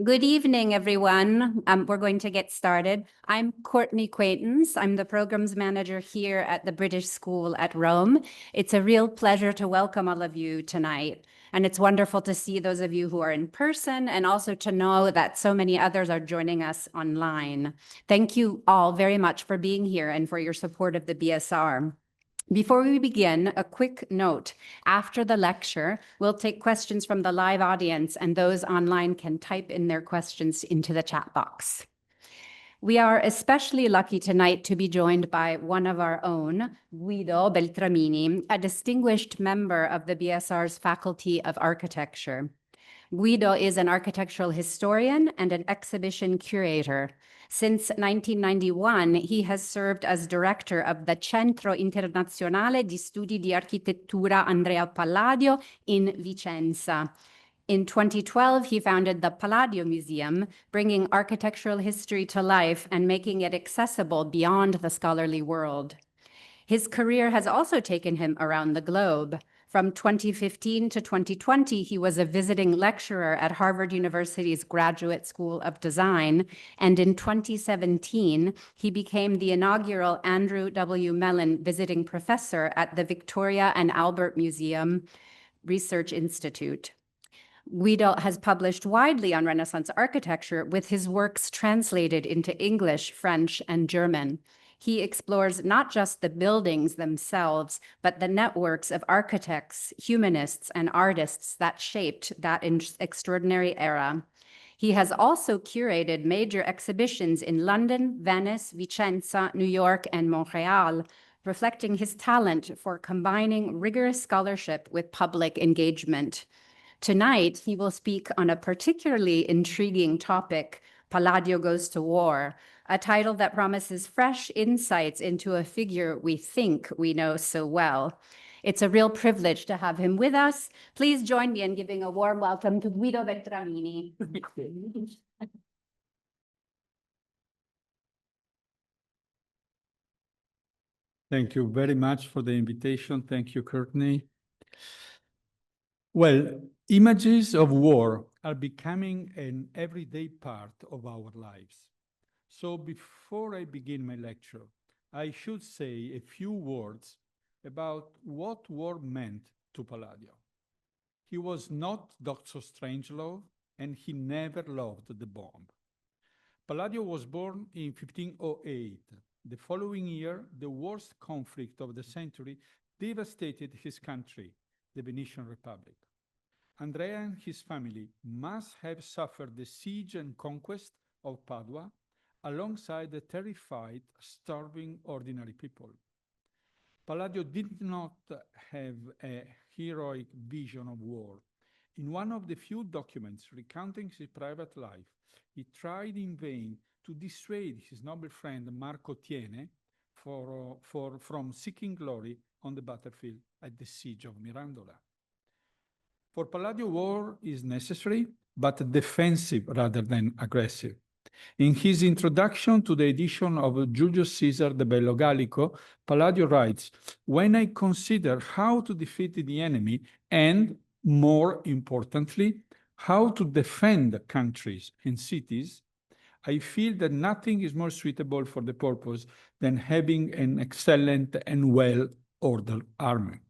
Good evening, everyone. We're going to get started. I'm Courtney Quaintance. I'm the programs manager here at the British School at Rome. It's a real pleasure to welcome all of you tonight. And it's wonderful to see those of you who are in person and also to know that so many others are joining us online. Thank you all very much for being here and for your support of the BSR. Before we begin, a quick note. After the lecture, we'll take questions from the live audience, and those online can type in their questions into the chat box. We are especially lucky tonight to be joined by one of our own, Guido Beltramini, a distinguished member of the BSR's Faculty of Architecture. Guido is an architectural historian and an exhibition curator. Since 1991, he has served as director of the Centro Internazionale di Studi di Architettura Andrea Palladio in Vicenza. In 2012, he founded the Palladio Museum, bringing architectural history to life and making it accessible beyond the scholarly world. His career has also taken him around the globe. From 2015 to 2020, he was a visiting lecturer at Harvard University's Graduate School of Design, and in 2017, he became the inaugural Andrew W. Mellon Visiting Professor at the Victoria and Albert Museum Research Institute. Guido has published widely on Renaissance architecture, with his works translated into English, French, and German. He explores not just the buildings themselves, but the networks of architects, humanists, and artists that shaped that extraordinary era. He has also curated major exhibitions in London, Venice, Vicenza, New York, and Montreal, reflecting his talent for combining rigorous scholarship with public engagement. Tonight, he will speak on a particularly intriguing topic, Palladio Goes to War, a title that promises fresh insights into a figure we think we know so well. It's a real privilege to have him with us. Please join me in giving a warm welcome to Guido Beltramini. Thank you very much for the invitation. Thank you, Courtney. Well, images of war are becoming an everyday part of our lives. So before I begin my lecture, I should say a few words about what war meant to Palladio. He was not Dr. Strangelove, and he never loved the bomb. Palladio was born in 1508. The following year, the worst conflict of the century devastated his country, the Venetian Republic. Andrea and his family must have suffered the siege and conquest of Padua alongside the terrified, starving, ordinary people. Palladio did not have a heroic vision of war. In one of the few documents recounting his private life, he tried in vain to dissuade his noble friend Marco Tiene from seeking glory on the battlefield at the siege of Mirandola. For Palladio, war is necessary, but defensive rather than aggressive. In his introduction to the edition of Julius Caesar the Bello Gallico, Palladio writes, "When I consider how to defeat the enemy and, more importantly, how to defend countries and cities, I feel that nothing is more suitable for the purpose than having an excellent and well-ordered army."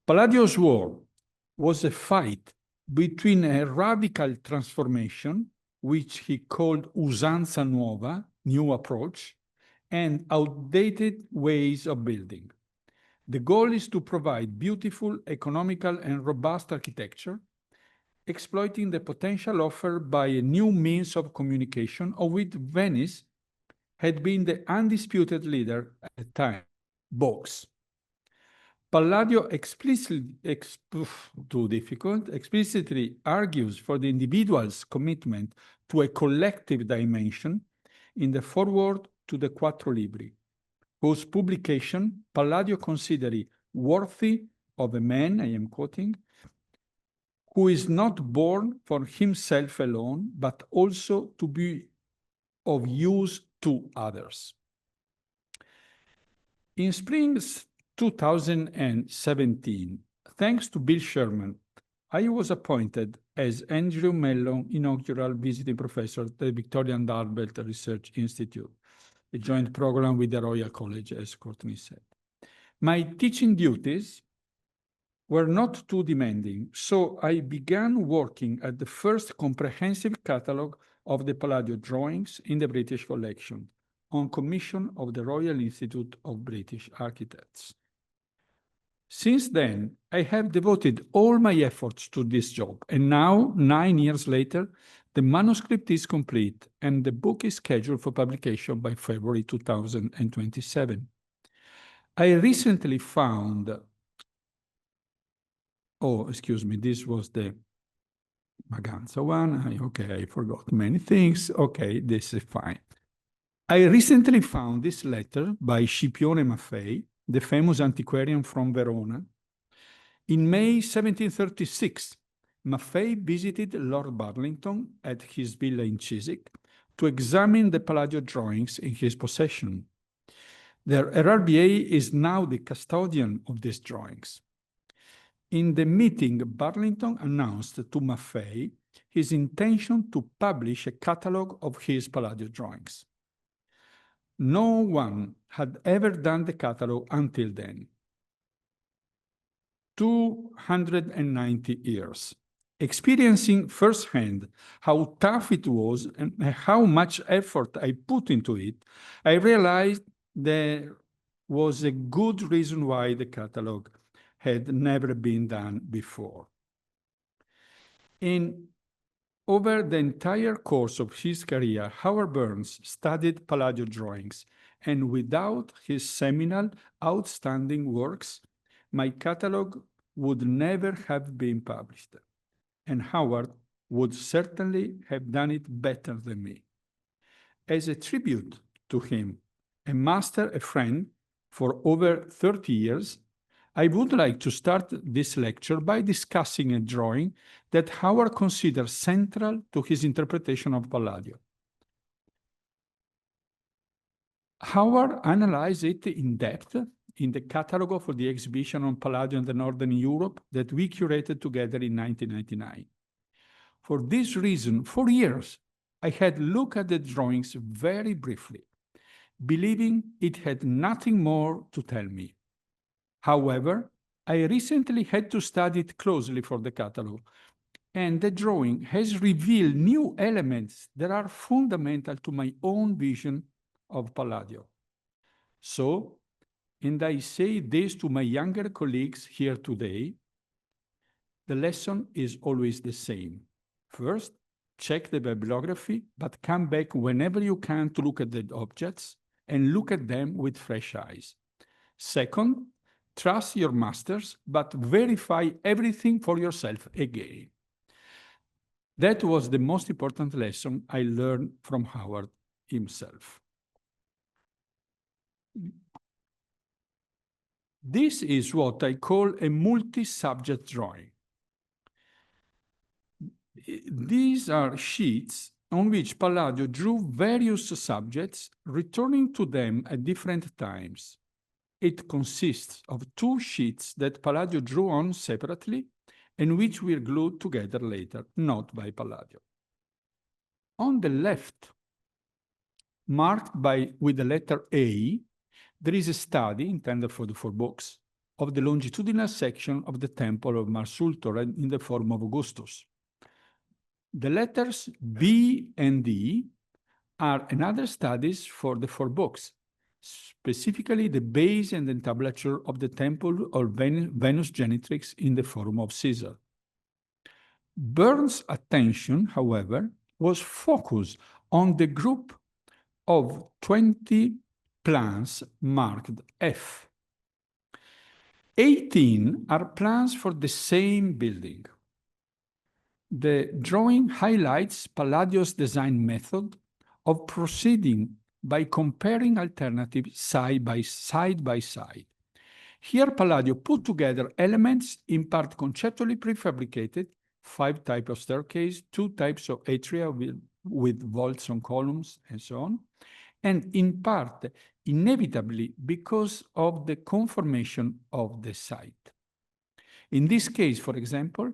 Palladio's war was a fight between a radical transformation, which he called usanza nuova, new approach, and outdated ways of building. The goal is to provide beautiful, economical, and robust architecture, exploiting the potential offered by a new means of communication, of which Venice had been the undisputed leader at the time, books. Palladio explicitly argues for the individual's commitment to a collective dimension in the foreword to the Quattro Libri, whose publication Palladio considered worthy of a man, I am quoting, who is not born for himself alone, but also to be of use to others. In spring 2017, thanks to Bill Sherman, I was appointed as Andrew Mellon, inaugural visiting professor at the Victoria and Albert Research Institute, a joint program with the Royal College, as Courtney said. My teaching duties were not too demanding, so I began working at the first comprehensive catalogue of the Palladio drawings in the British collection, on commission of the Royal Institute of British Architects. Since then, I have devoted all my efforts to this job, and now, 9 years later, the manuscript is complete and the book is scheduled for publication by February 2027. I recently found, oh, excuse me, this was the Maganza one. Okay, I forgot many things. Okay, this is fine. I recently found this letter by Scipione Maffei, the famous antiquarian from Verona. In May 1736, Maffei visited Lord Burlington at his villa in Chiswick to examine the Palladio drawings in his possession. The RRBA is now the custodian of these drawings. In the meeting, Burlington announced to Maffei his intention to publish a catalogue of his Palladio drawings. No one had ever done the catalogue until then. 290 years. Experiencing firsthand how tough it was and how much effort I put into it, I realized there was a good reason why the catalogue had never been done before. Over the entire course of his career, Howard Burns studied Palladio drawings, and without his seminal, outstanding works, my catalogue would never have been published, and Howard would certainly have done it better than me. As a tribute to him, a master, a friend, for over 30 years, I would like to start this lecture by discussing a drawing that Howard considers central to his interpretation of Palladio. Howard analyzed it in depth in the catalogue for the exhibition on Palladio in the Northern Europe that we curated together in 1999. For this reason, for years, I had looked at the drawings very briefly, believing it had nothing more to tell me. However, I recently had to study it closely for the catalogue, and the drawing has revealed new elements that are fundamental to my own vision of Palladio. So, and I say this to my younger colleagues here today, the lesson is always the same. First, check the bibliography, but come back whenever you can to look at the objects and look at them with fresh eyes. Second, trust your masters, but verify everything for yourself again. That was the most important lesson I learned from Howard himself. This is what I call a multi-subject drawing. These are sheets on which Palladio drew various subjects, returning to them at different times. It consists of 2 sheets that Palladio drew on separately and which were glued together later, not by Palladio. On the left, marked with the letter A, there is a study intended for the 4 books of the longitudinal section of the temple of Mar Sultor in the form of Augustus. The letters B and D are another studies for the 4 books, specifically the base and entablature of the temple of Venus Genitrix in the Forum of Caesar. Burns' attention, however, was focused on the group of 20 plans marked F. 18 are plans for the same building. The drawing highlights Palladio's design method of proceeding by comparing alternatives side by side. Here, Palladio put together elements in part conceptually prefabricated, 5 types of staircase, 2 types of atria with vaults on columns, and so on, and in part, inevitably, because of the conformation of the site. In this case, for example,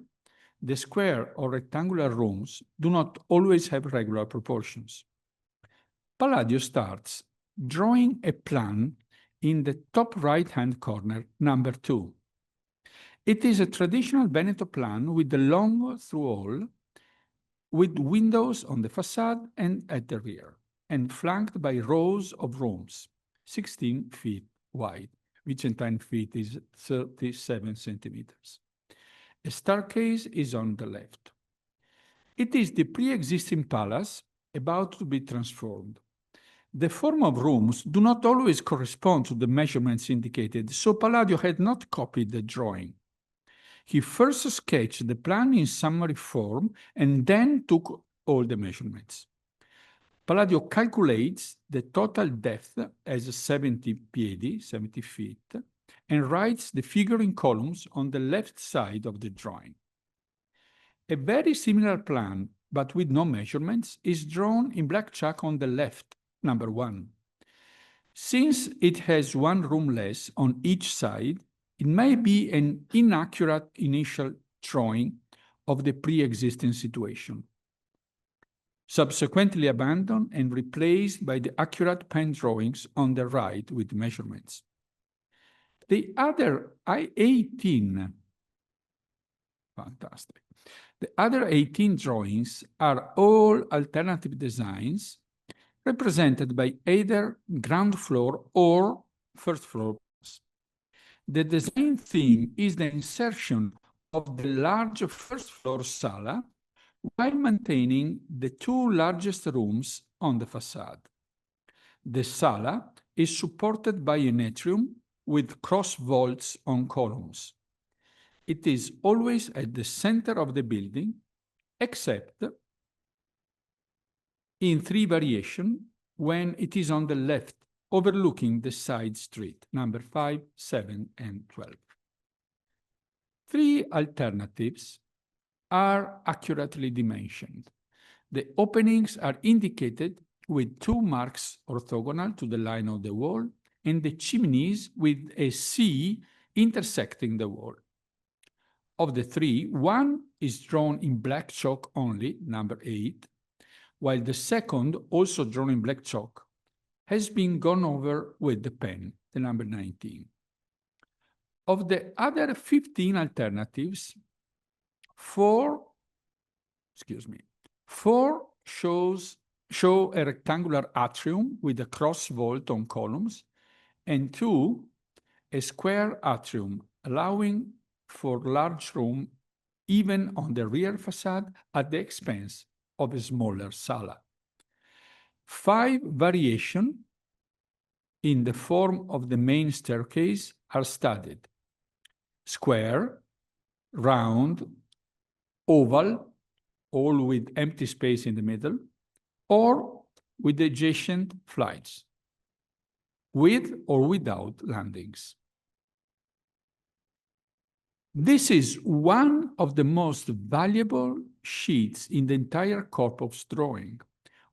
the square or rectangular rooms do not always have regular proportions. Palladio starts drawing a plan in the top right-hand corner, number 2. It is a traditional Veneto plan with the long through-hall, with windows on the facade and at the rear, and flanked by rows of rooms, 16 feet wide, which in 10 feet is 37 centimeters. A staircase is on the left. It is the pre-existing palace about to be transformed. The form of rooms do not always correspond to the measurements indicated, so Palladio had not copied the drawing. He first sketched the plan in summary form and then took all the measurements. Palladio calculates the total depth as 70 piedi, 70 feet, and writes the figure in columns on the left side of the drawing. A very similar plan, but with no measurements, is drawn in black chalk on the left, number 1. Since it has one room less on each side, it may be an inaccurate initial drawing of the pre-existing situation, subsequently abandoned and replaced by the accurate pen drawings on the right with measurements. The other 18, fantastic. The other 18 drawings are all alternative designs represented by either ground floor or first floor. The design theme is the insertion of the large first floor sala while maintaining the 2 largest rooms on the facade. The sala is supported by an atrium with cross vaults on columns. It is always at the center of the building, except in 3 variations when it is on the left, overlooking the side street, number 5, 7, and 12. 3 alternatives are accurately dimensioned. The openings are indicated with 2 marks orthogonal to the line of the wall, and the chimneys with a C intersecting the wall. Of the 3, 1 is drawn in black chalk only, number 8, while the second, also drawn in black chalk, has been gone over with the pen, the number 19. Of the other 15 alternatives, 4 show a rectangular atrium with a cross vault on columns, and 2, a square atrium, allowing for large room even on the rear facade at the expense of a smaller sala. 5 variations in the form of the main staircase are studied: square, round, oval, all with empty space in the middle, or with adjacent flights, with or without landings. This is one of the most valuable sheets in the entire corpus drawing.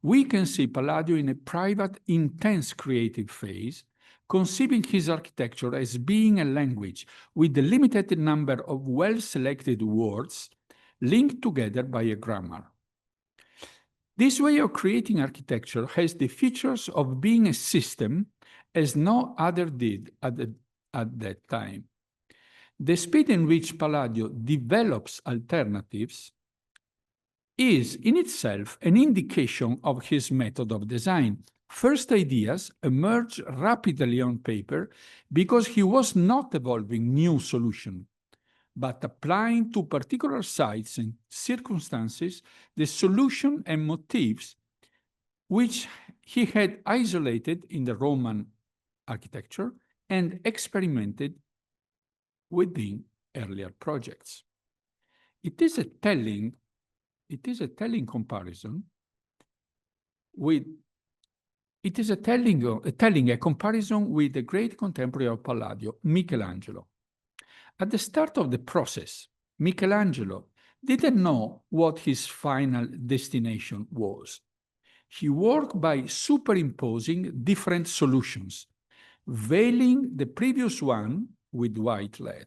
We can see Palladio in a private, intense creative phase, conceiving his architecture as being a language with a limited number of well-selected words linked together by a grammar. This way of creating architecture has the features of being a system as no other did at that time. The speed in which Palladio develops alternatives is in itself an indication of his method of design. First ideas emerge rapidly on paper because he was not evolving new solutions, but applying to particular sites and circumstances the solution and motifs which he had isolated in the Roman architecture and experimented within earlier projects. It is a telling comparison with a comparison with the great contemporary of Palladio, Michelangelo. At the start of the process, Michelangelo didn't know what his final destination was. He worked by superimposing different solutions, veiling the previous one with white lead.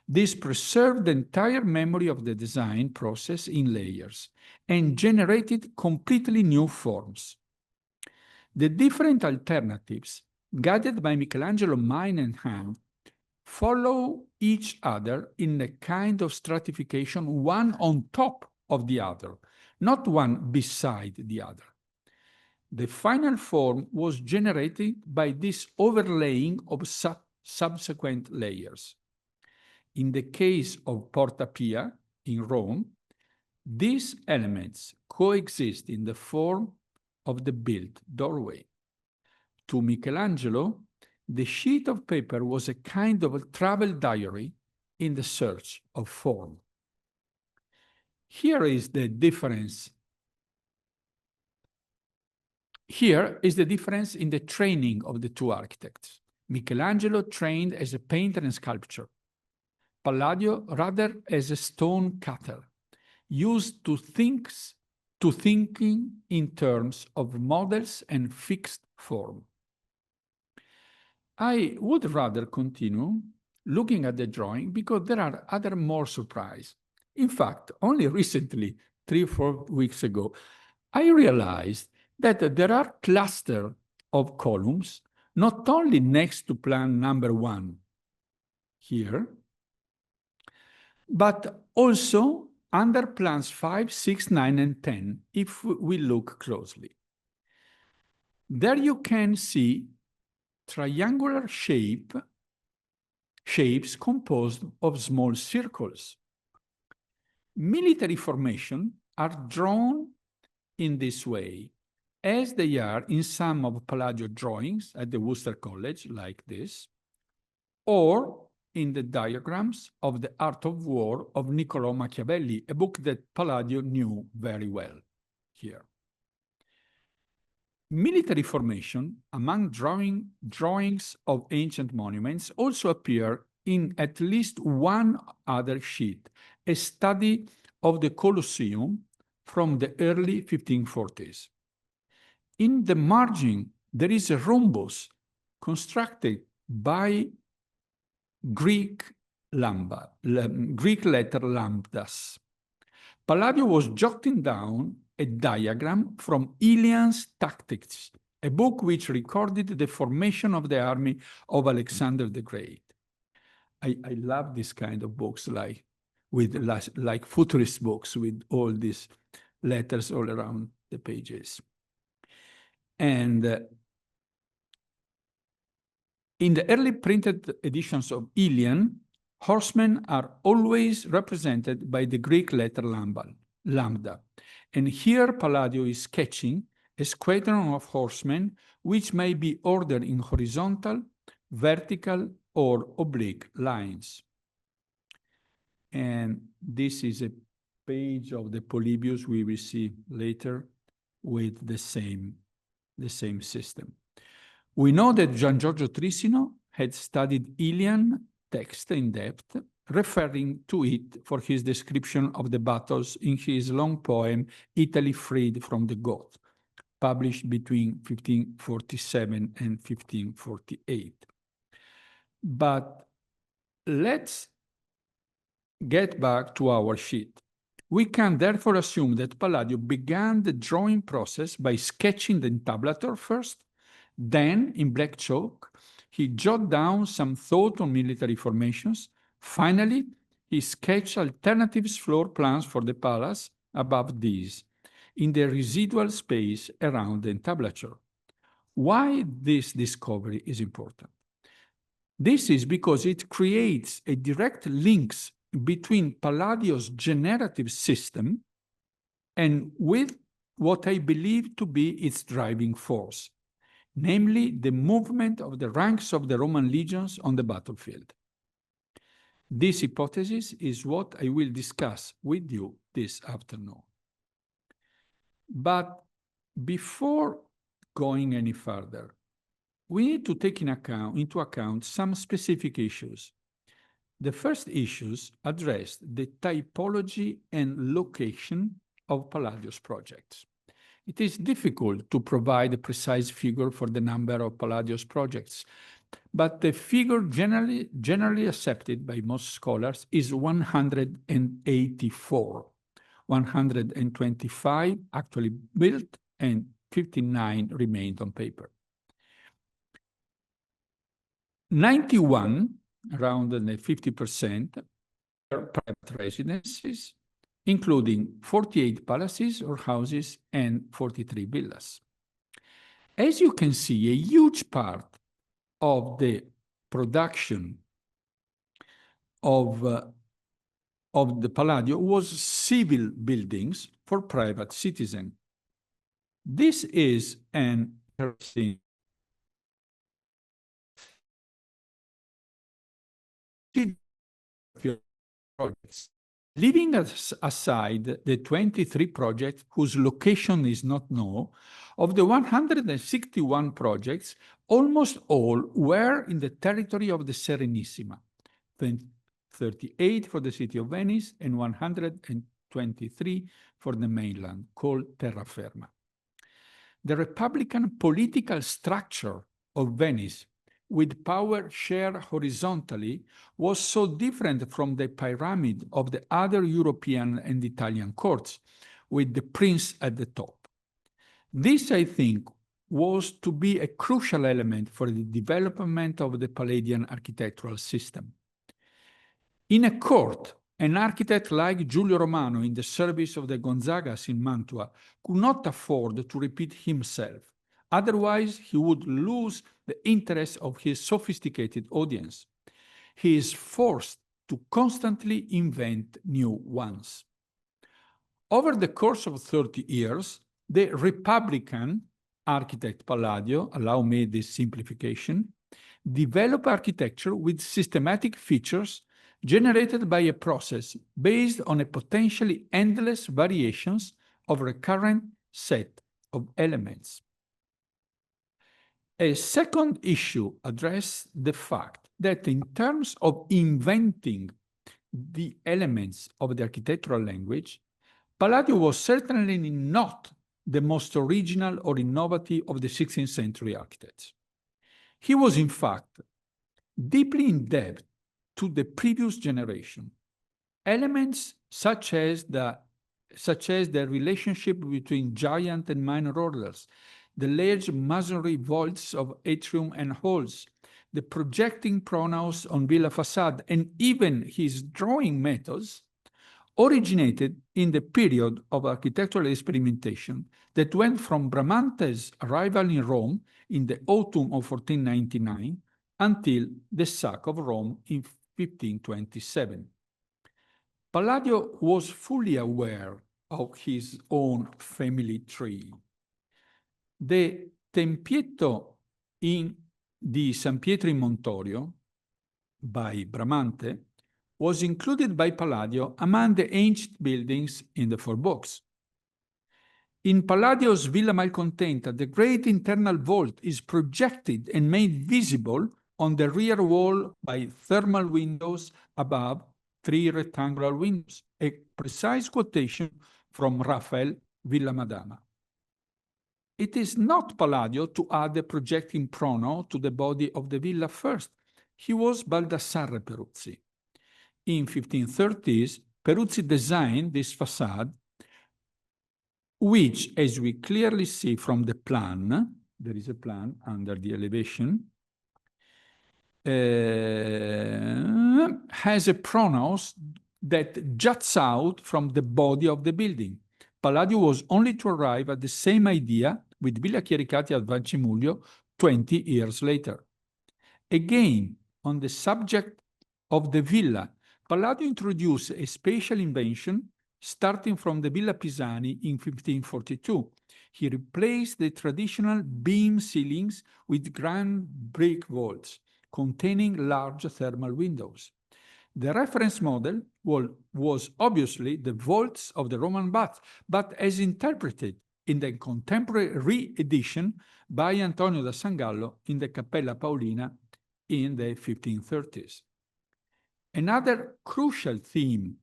This preserved the entire memory of the design process in layers and generated completely new forms. The different alternatives, guided by Michelangelo's mind and hand, follow each other in a kind of stratification, one on top of the other, not one beside the other. The final form was generated by this overlaying of subsequent layers. In the case of Porta Pia in Rome, these elements coexist in the form of the built doorway. To Michelangelo, the sheet of paper was a kind of a travel diary in the search of form. Here is the difference. Here is the difference in the training of the two architects. Michelangelo trained as a painter and sculptor. Palladio rather as a stone cutter, used to thinking in terms of models and fixed form. I would rather continue looking at the drawing because there are other more surprises. In fact, only recently, 3 or 4 weeks ago, I realized that there are clusters of columns, not only next to plan number 1 here, but also under plans 5, 6, 9, and 10, if we look closely. There you can see triangular shapes composed of small circles. Military formations are drawn in this way, as they are in some of Palladio drawings at the Worcester College, like this, or in the diagrams of The Art of War of Niccolò Machiavelli, a book that Palladio knew very well here. Military formation among drawings of ancient monuments also appear in at least one other sheet, a study of the Colosseum from the early 1540s. In the margin, there is a rhombus constructed by Greek letter lambdas. Palladio was jotting down a diagram from Ilian's Tactics, a book which recorded the formation of the army of Alexander the Great. I love this kind of books, like futurist books with all these letters all around the pages. And in the early printed editions of Ilian, horsemen are always represented by the Greek letter lambda. And here Palladio is sketching a squadron of horsemen which may be ordered in horizontal, vertical, or oblique lines. And this is a page of the Polybius we will see later with the same system. We know that Gian Giorgio Trissino had studied Ilian text in depth, referring to it for his description of the battles in his long poem, Italy Freed from the Goths, published between 1547 and 1548. But let's get back to our sheet. We can therefore assume that Palladio began the drawing process by sketching the entablature first, then in black chalk, he jotted down some thought on military formations. Finally, he sketched alternative floor plans for the palace above these, in the residual space around the entablature. Why this discovery is important? This is because it creates a direct link between Palladio's generative system and with what I believe to be its driving force, namely the movement of the ranks of the Roman legions on the battlefield. This hypothesis is what I will discuss with you this afternoon. But before going any further, we need to take into account some specific issues. The first issues addressed the typology and location of Palladio's projects. It is difficult to provide a precise figure for the number of Palladio's projects, but the figure generally accepted by most scholars is 184. 125 actually built and 59 remained on paper. 91, around 50%, are private residences, including 48 palaces or houses and 43 villas. As you can see, a huge part of the production of the Palladio was civil buildings for private citizens. This is an interesting projects. Leaving aside the 23 projects whose location is not known, of the 161 projects, almost all were in the territory of the Serenissima, 38 for the city of Venice and 123 for the mainland, called terraferma. The Republican political structure of Venice, with power shared horizontally, was so different from the pyramid of the other European and Italian courts, with the prince at the top. This, I think, was to be a crucial element for the development of the Palladian architectural system. In a court, an architect like Giulio Romano in the service of the Gonzagas in Mantua could not afford to repeat himself. Otherwise, he would lose the interest of his sophisticated audience. He is forced to constantly invent new ones. Over the course of 30 years, the Republican architect Palladio, allow me this simplification, developed architecture with systematic features generated by a process based on a potentially endless variations of recurrent set of elements. A second issue addressed the fact that in terms of inventing the elements of the architectural language, Palladio was certainly not the most original or innovative of the 16th century architects. He was, in fact, deeply in debt to the previous generation. Elements such as the relationship between giant and minor orders, the large masonry vaults of atrium and halls, the projecting pronaos on villa facade, and even his drawing methods originated in the period of architectural experimentation that went from Bramante's arrival in Rome in the autumn of 1499 until the sack of Rome in 1527. Palladio was fully aware of his own family tree. The Tempietto di San Pietro in Montorio by Bramante was included by Palladio among the ancient buildings in the 4 books. In Palladio's Villa Malcontenta, the great internal vault is projected and made visible on the rear wall by thermal windows above 3 rectangular windows, a precise quotation from Raphael Villa Madama. It is not Palladio to add the projecting prono to the body of the villa first. He was Baldassarre Peruzzi. In 1530s, Peruzzi designed this facade, which, as we clearly see from the plan, there is a plan under the elevation, has a pronaos that juts out from the body of the building. Palladio was only to arrive at the same idea with Villa Chiericati at Vancimulio 20 years later. Again, on the subject of the villa, Palladio introduced a spatial invention starting from the Villa Pisani in 1542. He replaced the traditional beam ceilings with grand brick vaults containing large thermal windows. The reference model was obviously the vaults of the Roman baths, but as interpreted in the contemporary re-edition by Antonio da Sangallo in the Cappella Paolina in the 1530s. Another crucial theme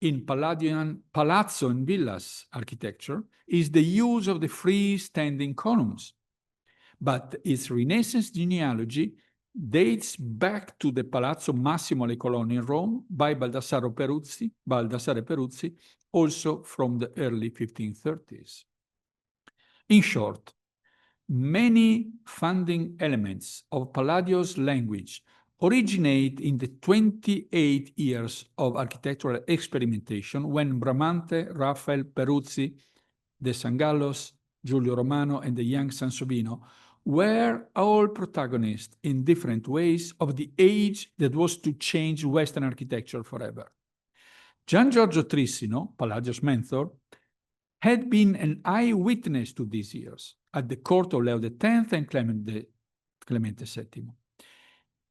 in Palladian palazzo and villas architecture is the use of the freestanding columns, but its Renaissance genealogy dates back to the Palazzo Massimo alle Colonne in Rome by Baldassare Peruzzi, also from the early 1530s. In short, many founding elements of Palladio's language originate in the 28 years of architectural experimentation when Bramante, Raphael, Peruzzi, De Sangallos, Giulio Romano, and the young Sansovino were all protagonists in different ways of the age that was to change Western architecture forever. Gian Giorgio Trissino, Palladio's mentor, had been an eyewitness to these years at the court of Leo X and Clemente VII.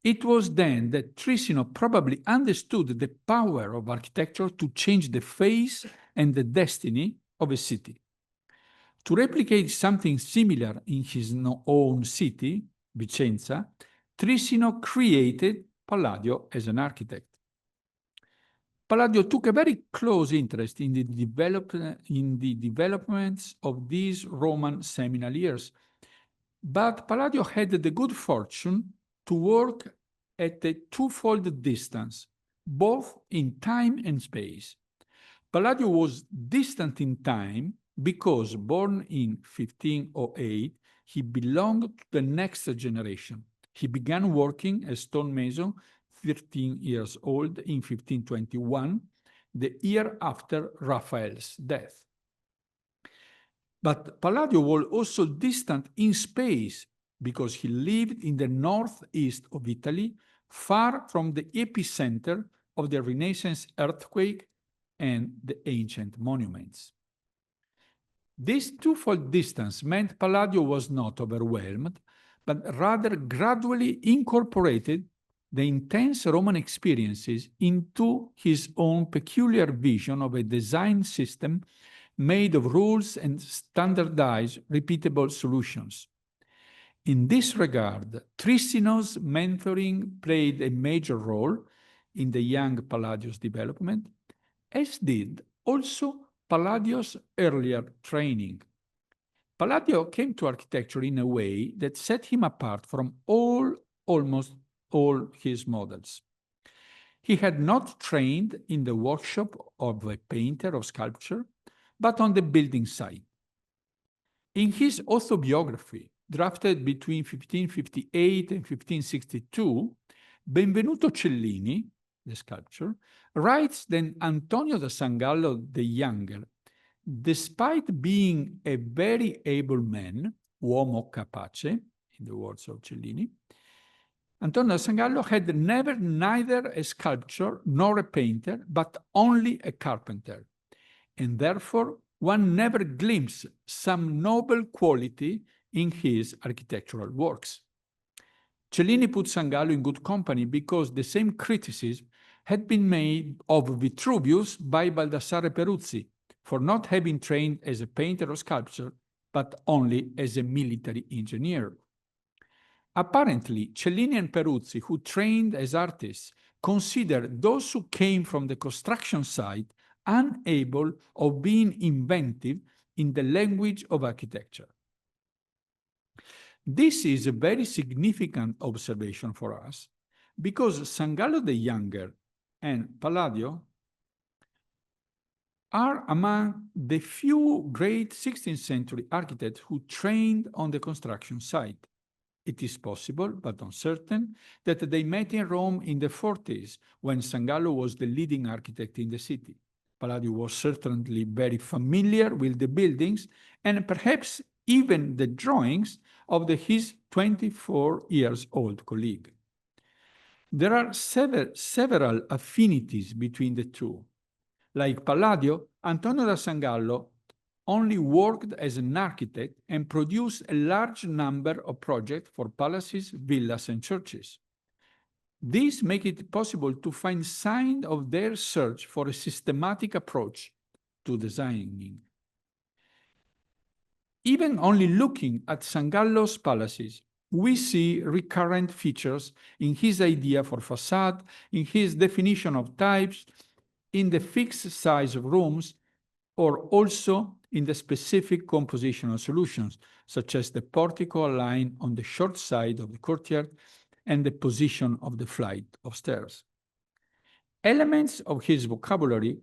It was then that Trissino probably understood the power of architecture to change the face and the destiny of a city. To replicate something similar in his own city, Vicenza, Trissino created Palladio as an architect. Palladio took a very close interest in the developments of these Roman seminal years, but Palladio had the good fortune to work at a twofold distance, both in time and space. Palladio was distant in time because, born in 1508, he belonged to the next generation. He began working as stonemason 13 years old in 1521, the year after Raphael's death. But Palladio was also distant in space because he lived in the northeast of Italy, far from the epicenter of the Renaissance earthquake and the ancient monuments. This twofold distance meant Palladio was not overwhelmed, but rather gradually incorporated the intense Roman experiences into his own peculiar vision of a design system made of rules and standardized, repeatable solutions. In this regard, Trissino's mentoring played a major role in the young Palladio's development, as did also Palladio's earlier training. Palladio came to architecture in a way that set him apart from almost all his models. He had not trained in the workshop of a painter or sculptor, but on the building site. In his autobiography, drafted between 1558 and 1562, Benvenuto Cellini, the sculptor, writes that Antonio da Sangallo the Younger, despite being a very able man, uomo capace, in the words of Cellini, Antonio da Sangallo had neither a sculptor nor a painter, but only a carpenter, and therefore one never glimpsed some noble quality in his architectural works. Cellini put Sangallo in good company because the same criticism had been made of Vitruvius by Baldassare Peruzzi for not having trained as a painter or sculptor, but only as a military engineer. Apparently, Cellini and Peruzzi, who trained as artists, considered those who came from the construction site unable of being inventive in the language of architecture. This is a very significant observation for us because Sangallo the Younger and Palladio are among the few great 16th century architects who trained on the construction site. It is possible, but uncertain, that they met in Rome in the 40s when Sangallo was the leading architect in the city. Palladio was certainly very familiar with the buildings and perhaps even the drawings of his 24-year-old colleague. There are several affinities between the two. Like Palladio, Antonio da Sangallo only worked as an architect and produced a large number of projects for palaces, villas, and churches. This makes it possible to find signs of their search for a systematic approach to designing. Even only looking at Sangallo's palaces, we see recurrent features in his idea for facade, in his definition of types, in the fixed size of rooms, or also in the specific compositional solutions, such as the portico aligned on the short side of the courtyard and the position of the flight of stairs. Elements of his vocabulary,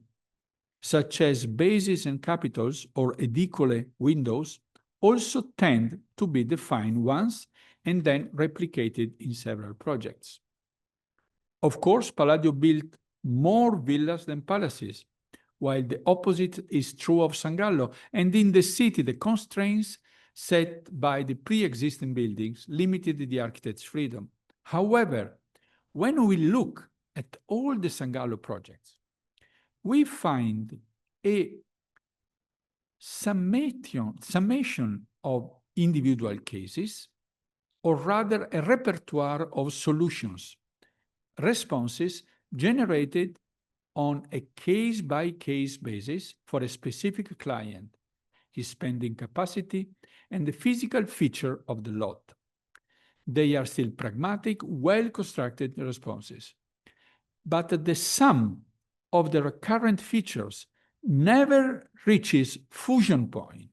such as bases and capitals or edicole windows, also tend to be defined once and then replicated in several projects. Of course, Palladio built more villas than palaces, while the opposite is true of San Gallo, and in the city, the constraints set by the pre-existing buildings limited the architect's freedom. However, when we look at all the San Gallo projects, we find a summation of individual cases, or rather a repertoire of solutions, responses generated on a case-by-case basis for a specific client, his spending capacity, and the physical feature of the lot. They are still pragmatic, well-constructed responses. But the sum of the recurrent features never reaches fusion point,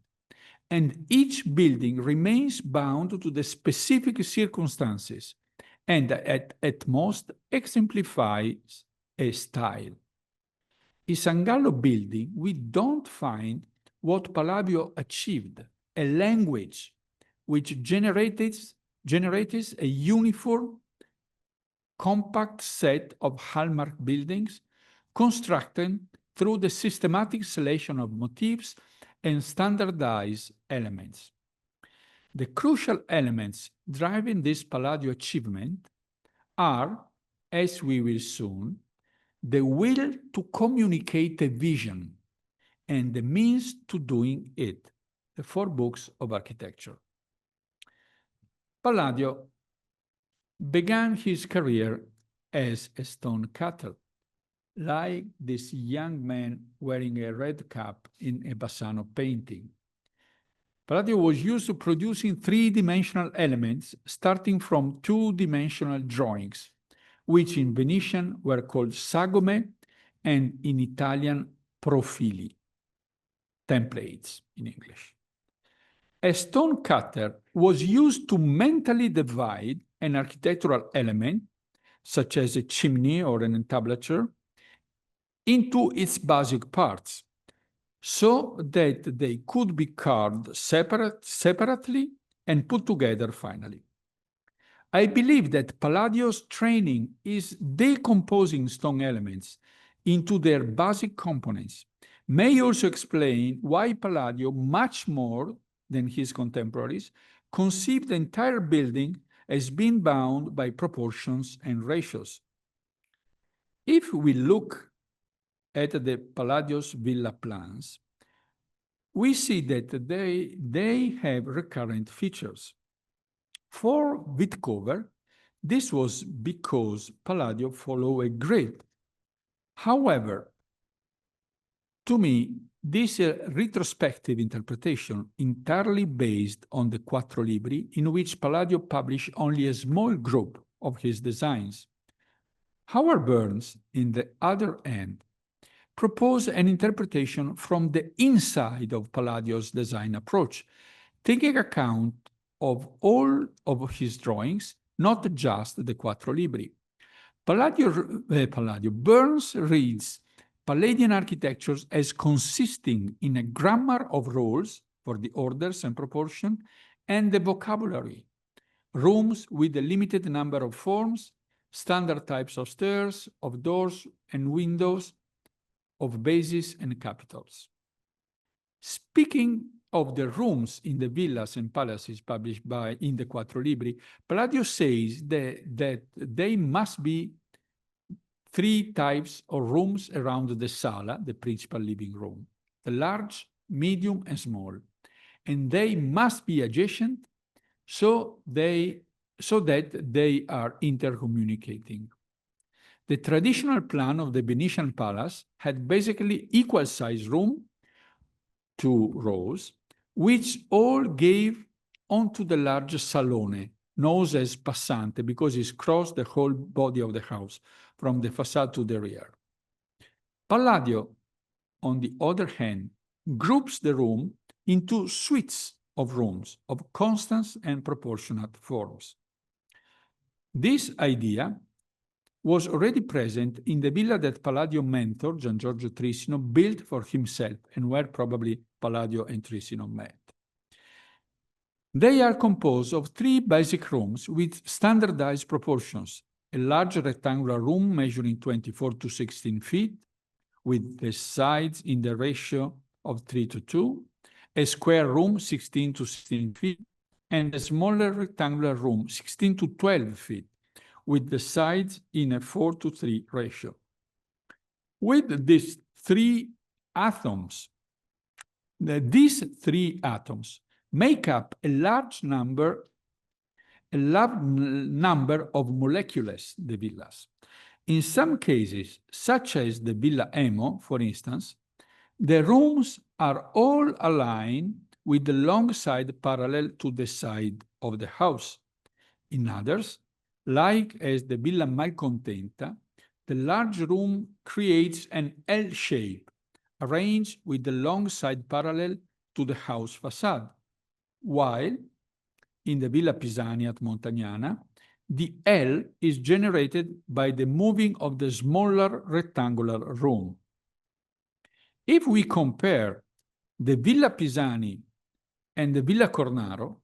and each building remains bound to the specific circumstances and at most exemplifies a style. In San Gallo building, we don't find what Palladio achieved, a language which generates a uniform, compact set of hallmark buildings constructed through the systematic selection of motifs and standardized elements. The crucial elements driving this Palladio achievement are, as we will soon, the will to communicate a vision and the means to doing it, the 4 books of architecture. Palladio began his career as a stone cutter, like this young man wearing a red cap in a Bassano painting. Palladio was used to producing 3-dimensional elements starting from 2-dimensional drawings, which in Venetian were called sagome and in Italian profili, templates in English. A stone cutter was used to mentally divide an architectural element, such as a chimney or an entablature, into its basic parts, so that they could be carved separately and put together finally. I believe that Palladio's training is decomposing stone elements into their basic components, may also explain why Palladio, much more than his contemporaries, conceived the entire building as being bound by proportions and ratios. If we look at the Palladio's villa plans, we see that they have recurrent features. For Vitcover, this was because Palladio followed a grid. However, to me, this is a retrospective interpretation entirely based on the Quattro Libri, in which Palladio published only a small group of his designs. Howard Burns, in the other end, proposed an interpretation from the inside of Palladio's design approach, taking account of all of his drawings, not just the Quattro Libri. Burns reads Palladian architectures as consisting in a grammar of rules for the orders and proportion and the vocabulary, rooms with a limited number of forms, standard types of stairs, of doors and windows, of bases and capitals. Speaking of the rooms in the villas and palaces published in the Quattro Libri, Palladio says that they must be 3 types of rooms around the sala, the principal living room, the large, medium, and small, and they must be adjacent so that they are intercommunicating. The traditional plan of the Venetian palace had basically equal size room, 2 rows, which all gave onto the large salone, known as passante because it's crossed the whole body of the house, from the facade to the rear. Palladio, on the other hand, groups the room into suites of rooms of constant and proportionate forms. This idea was already present in the villa that Palladio mentor, Gian Giorgio Trissino, built for himself and where probably Palladio and Trissino met. They are composed of 3 basic rooms with standardized proportions: a large rectangular room measuring 24 to 16 feet, with the sides in the ratio of 3:2, a square room 16 to 16 feet, and a smaller rectangular room 16 to 12 feet, with the sides in a 4:3 ratio. With these 3 atoms, make up a large number of molecules, the villas. In some cases, such as the Villa Emo, for instance, the rooms are all aligned with the long side parallel to the side of the house. In others, like as the Villa Malcontenta, the large room creates an L shape, arranged with the long side parallel to the house facade, while in the Villa Pisani at Montagnana, the L is generated by the moving of the smaller rectangular room. If we compare the Villa Pisani and the Villa Cornaro,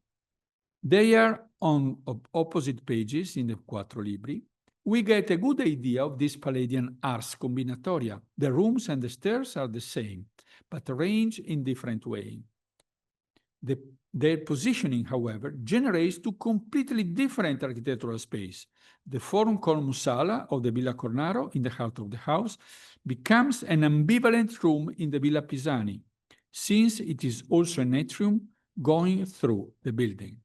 they are on opposite pages in the Quattro Libri. We get a good idea of this Palladian ars combinatoria. The rooms and the stairs are the same, but arranged in different ways. Their positioning, however, generates 2 completely different architectural space. The forum column sala of the Villa Cornaro, in the heart of the house, becomes an ambivalent room in the Villa Pisani, since it is also an atrium going through the building.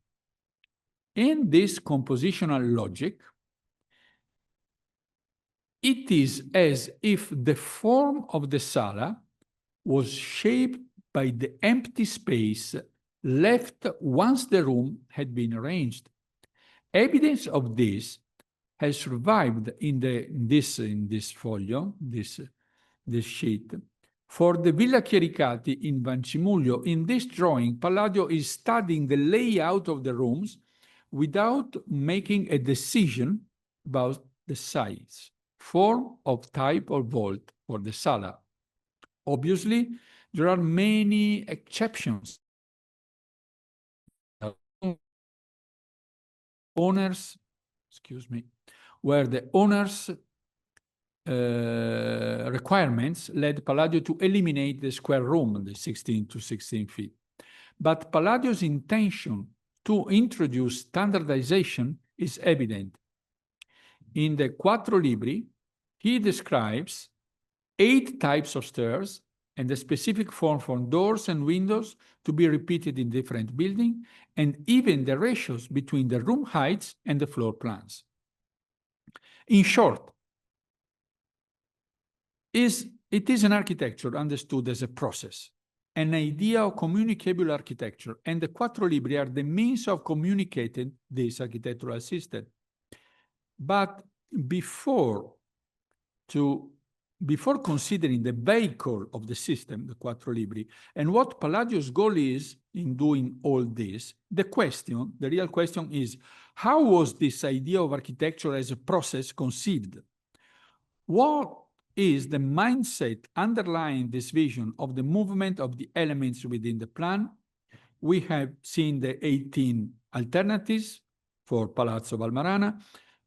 In this compositional logic, it is as if the form of the sala was shaped by the empty space left once the room had been arranged. Evidence of this has survived in this folio, this sheet. For the Villa Chiericati in Vancimulio, in this drawing, Palladio is studying the layout of the rooms without making a decision about the size, form of type or vault for the sala. Obviously, there are many exceptions. Owners, where the owner's requirements led Palladio to eliminate the square room, the 16 to 16 feet. But Palladio's intention to introduce standardization is evident. In the Quattro Libri, he describes 8 types of stairs and a specific form for doors and windows to be repeated in different buildings, and even the ratios between the room heights and the floor plans. In short, it is an architecture understood as a process, an idea of communicable architecture, and the Quattro Libri are the means of communicating this architectural system. But before considering the vehicle of the system, the Quattro Libri, and what Palladio's goal is in doing all this, the real question is, how was this idea of architecture as a process conceived? What is the mindset underlying this vision of the movement of the elements within the plan? We have seen the 18 alternatives for Palazzo Valmarana,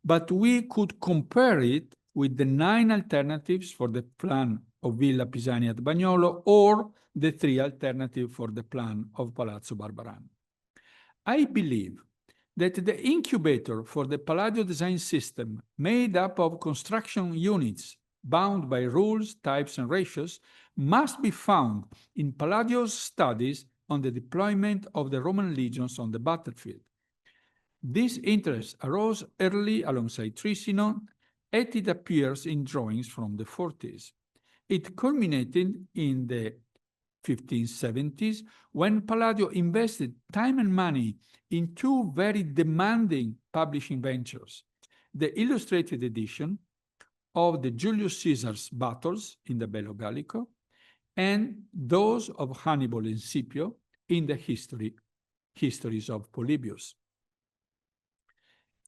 but we could compare it with the 9 alternatives for the plan of Villa Pisani at Bagnolo, or the 3 alternatives for the plan of Palazzo Barbarano. I believe that the incubator for the Palladio design system, made up of construction units bound by rules, types, and ratios, must be found in Palladio's studies on the deployment of the Roman legions on the battlefield. This interest arose early alongside Trissino, and it appears in drawings from the 40s. It culminated in the 1570s, when Palladio invested time and money in 2 very demanding publishing ventures: the illustrated edition of the Julius Caesar's battles in the Bello Gallico, and those of Hannibal and Scipio in the histories of Polybius.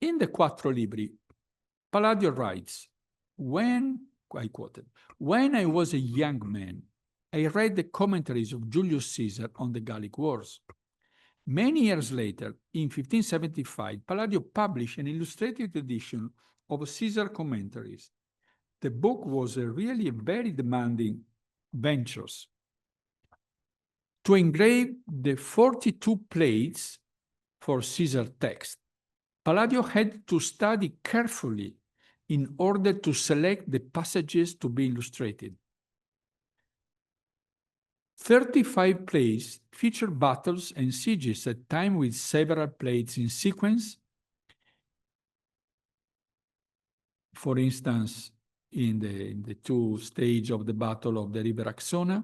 In the Quattro Libri, Palladio writes, I quoted, "When I was a young man, I read the commentaries of Julius Caesar on the Gallic Wars. Many years later, in 1575, Palladio published an illustrated edition of Caesar commentaries. The book was really a very demanding venture. To engrave the 42 plates for Caesar text, Palladio had to study carefully in order to select the passages to be illustrated. 35 plays feature battles and sieges at time with several plays in sequence. For instance, in the two stages of the Battle of the River Axona,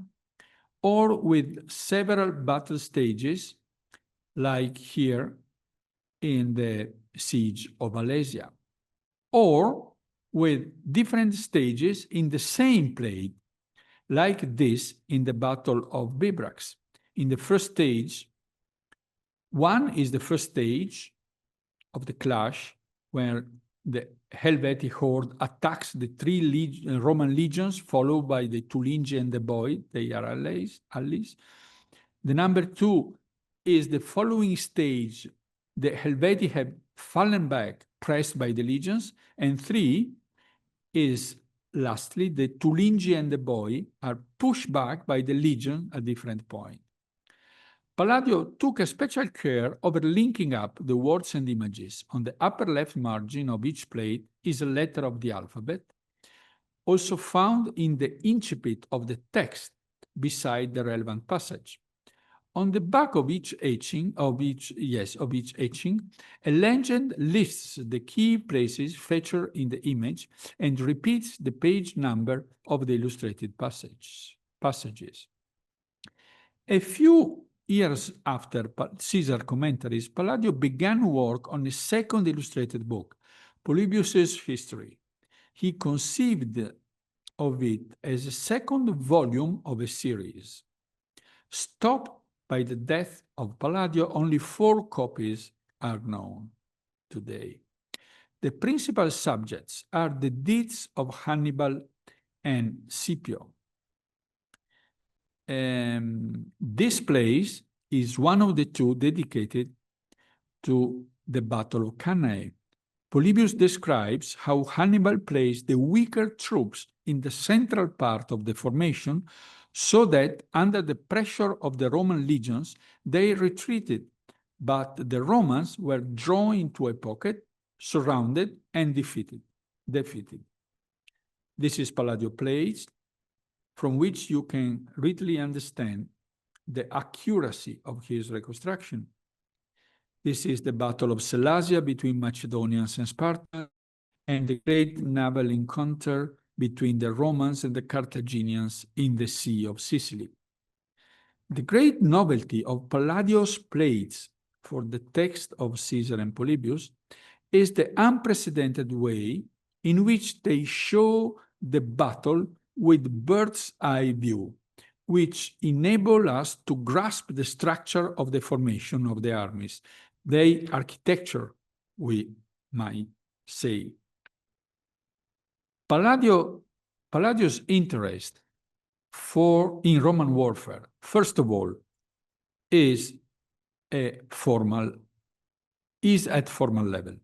or with several battle stages, like here in the Siege of Alesia, or with different stages in the same play, like this in the Battle of Bibrax. In the first stage, one is the first stage of the clash, where the Helvetic horde attacks the three Roman legions, followed by the Tulingi and the Boii. They are allies. The number two is the following stage. The Helvetii have fallen back, pressed by the legions. And three is, lastly, the Tulingi and the Boii are pushed back by the legion at different points. Palladio took a special care over linking up the words and images. On the upper left margin of each plate is a letter of the alphabet, also found in the incipit of the text beside the relevant passage. On the back of each etching, a legend lists the key places featured in the image and repeats the page number of the illustrated passages. A few years after Caesar commentaries, Palladio began work on a second illustrated book, Polybius's History. He conceived of it as a second volume of a series. Stopped by the death of Palladio, only 4 copies are known today. The principal subjects are the deeds of Hannibal and Scipio. This place is one of the 2 dedicated to the Battle of Cannae. Polybius describes how Hannibal placed the weaker troops in the central part of the formation so that under the pressure of the Roman legions, they retreated, but the Romans were drawn into a pocket, surrounded, and defeated. This is Palladio place, from which you can readily understand the accuracy of his reconstruction. This is the Battle of Sellasia between Macedonians and Spartans, and the great naval encounter between the Romans and the Carthaginians in the Sea of Sicily. The great novelty of Palladio's plates for the text of Caesar and Polybius is the unprecedented way in which they show the battle with bird's eye view, which enable us to grasp the structure of the formation of the armies, their architecture, we might say. Palladio's interest in Roman warfare, first of all, is at formal level.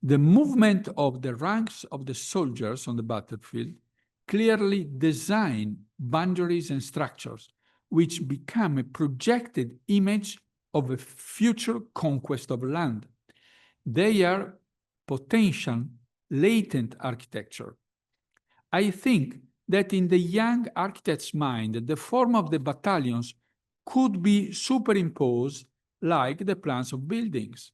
The movement of the ranks of the soldiers on the battlefield clearly design boundaries and structures, which become a projected image of a future conquest of land. They are potential latent architecture. I think that in the young architect's mind, the form of the battalions could be superimposed like the plans of buildings.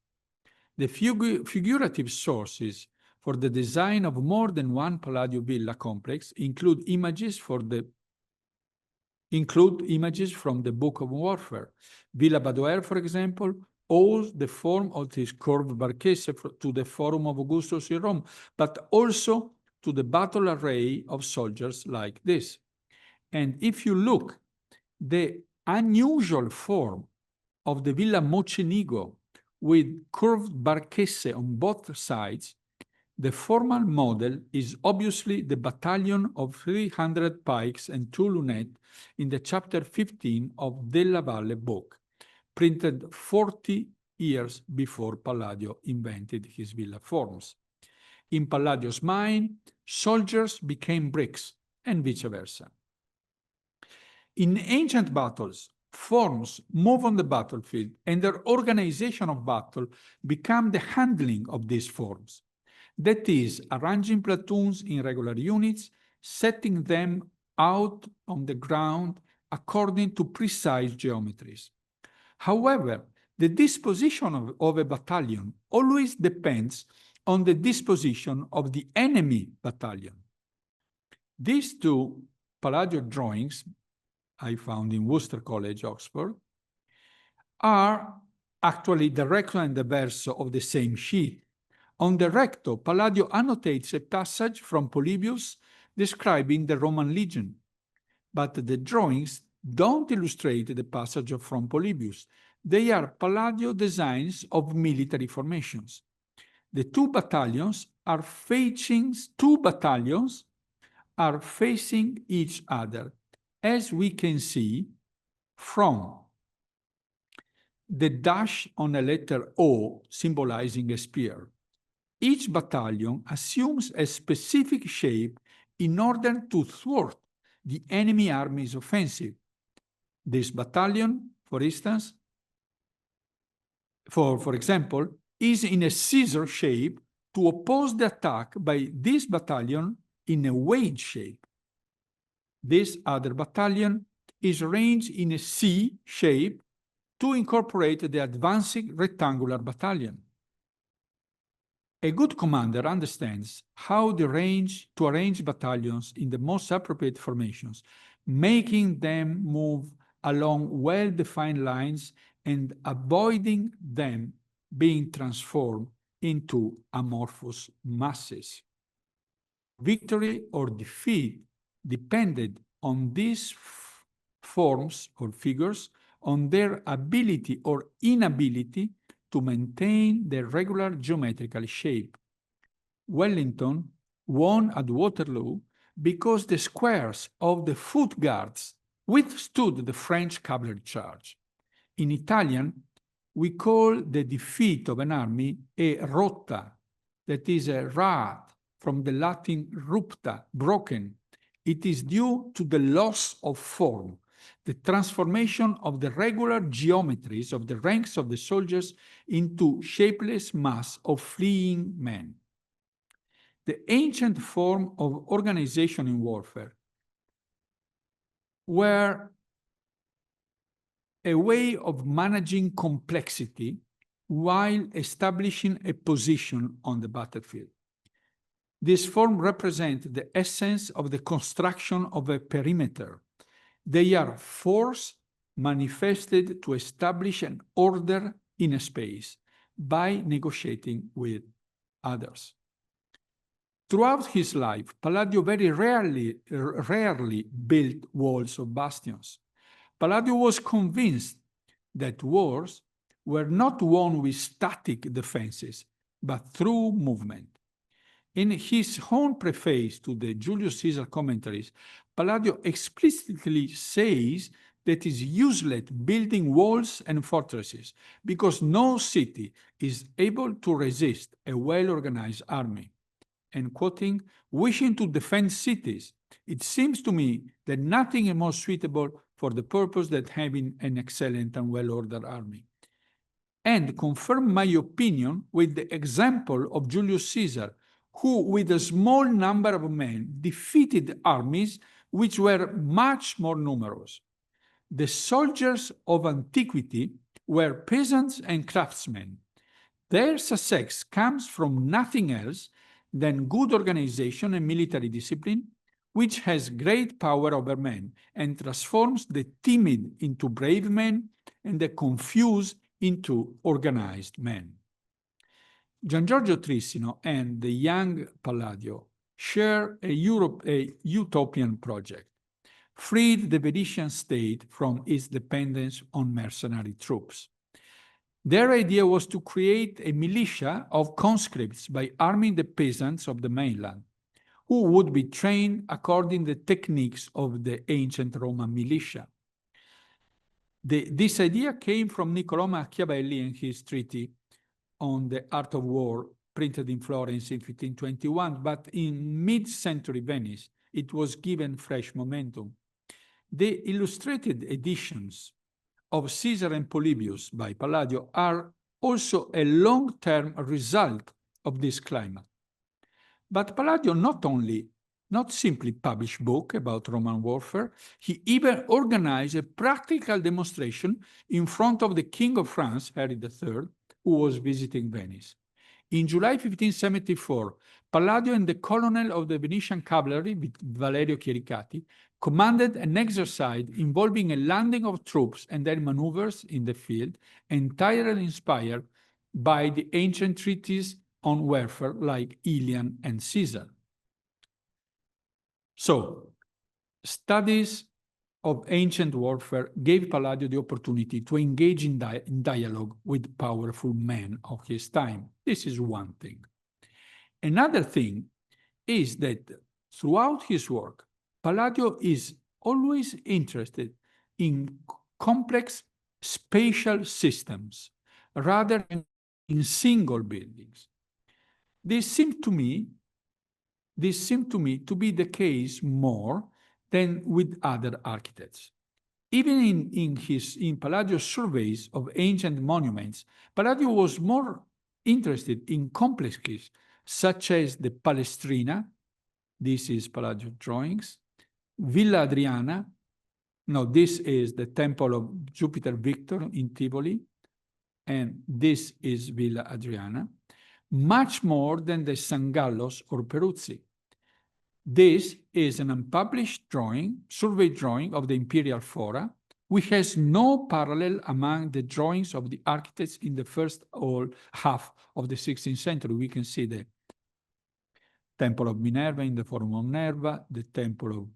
The figurative sources for the design of more than one Palladio villa complex include images from the Book of Warfare. Villa Badoer, for example, owes the form of this curved barchese to the Forum of Augustus in Rome, but also to the battle array of soldiers like this. And if you look, the unusual form of the Villa Mocenigo with curved barchesse on both sides, the formal model is obviously the battalion of 300 pikes and 2 lunettes in the chapter 15 of Della Valle book, printed 40 years before Palladio invented his villa forms. In Palladio's mind, soldiers became bricks, and vice versa. In ancient battles, forms move on the battlefield, and their organization of battle become the handling of these forms. That is, arranging platoons in regular units, setting them out on the ground according to precise geometries. However, the disposition of a battalion always depends on the disposition of the enemy battalion. These two Palladio drawings I found in Worcester College, Oxford, are actually the recto and the verso of the same sheet. On the recto, Palladio annotates a passage from Polybius describing the Roman legion, but the drawings don't illustrate the passage from Polybius. They are Palladio designs of military formations. The two battalions are facing each other, as we can see from the dash on a letter O symbolizing a spear. Each battalion assumes a specific shape in order to thwart the enemy army's offensive. This battalion, for instance, for example, is in a scissor shape to oppose the attack by this battalion in a wedge shape. This other battalion is arranged in a C shape to incorporate the advancing rectangular battalion. A good commander understands how to arrange battalions in the most appropriate formations, making them move along well-defined lines and avoiding them being transformed into amorphous masses. Victory or defeat depended on these forms or figures, on their ability or inability to maintain their regular geometrical shape. Wellington won at Waterloo because the squares of the foot guards withstood the French cavalry charge. In Italian, we call the defeat of an army a rotta, that is a rat from the Latin rupta, broken. It is due to the loss of form, the transformation of the regular geometries of the ranks of the soldiers into shapeless mass of fleeing men. The ancient form of organization in warfare were a way of managing complexity while establishing a position on the battlefield. This form represents the essence of the construction of a perimeter. They are force manifested to establish an order in a space by negotiating with others. Throughout his life, Palladio very rarely built walls or bastions. Palladio was convinced that wars were not won with static defenses, but through movement. In his own preface to the Julius Caesar commentaries, Palladio explicitly says that it is useless building walls and fortresses because no city is able to resist a well-organized army. And quoting, wishing to defend cities, it seems to me that nothing is more suitable for the purpose than having an excellent and well-ordered army. And confirm my opinion with the example of Julius Caesar, who with a small number of men defeated armies which were much more numerous. The soldiers of antiquity were peasants and craftsmen. Their success comes from nothing else than good organization and military discipline, which has great power over men and transforms the timid into brave men and the confused into organized men. Gian Giorgio Trissino and the young Palladio share a utopian project, freed the Venetian state from its dependence on mercenary troops. Their idea was to create a militia of conscripts by arming the peasants of the mainland, who would be trained according to the techniques of the ancient Roman militia. This idea came from Niccolò Machiavelli and his treatise on the art of war, printed in Florence in 1521, but in mid-century Venice, it was given fresh momentum. The illustrated editions of Caesar and Polybius by Palladio are also a long-term result of this climate. But Palladio not simply published books about Roman warfare, he even organized a practical demonstration in front of the King of France, Henry III, who was visiting Venice. In July 1574, Palladio and the colonel of the Venetian cavalry, Valerio Chiericati, commanded an exercise involving a landing of troops and their maneuvers in the field, entirely inspired by the ancient treatises on warfare like Iliad and Caesar. So, studies of ancient warfare gave Palladio the opportunity to engage in dialogue with powerful men of his time. This is one thing. Another thing is that throughout his work, Palladio is always interested in complex spatial systems rather than in single buildings. This seemed to me to be the case more than with other architects. Even in Palladio's surveys of ancient monuments, Palladio was more interested in complexes such as the Palestrina, this is Palladio's drawings, Villa Adriana, no, this is the Temple of Jupiter Victor in Tivoli, and this is Villa Adriana, much more than the San Gallos or Peruzzi. This is an unpublished drawing, survey drawing of the Imperial Fora, which has no parallel among the drawings of the architects in the first half of the 16th century. We can see the Temple of Minerva in the Forum of Nerva, the Temple of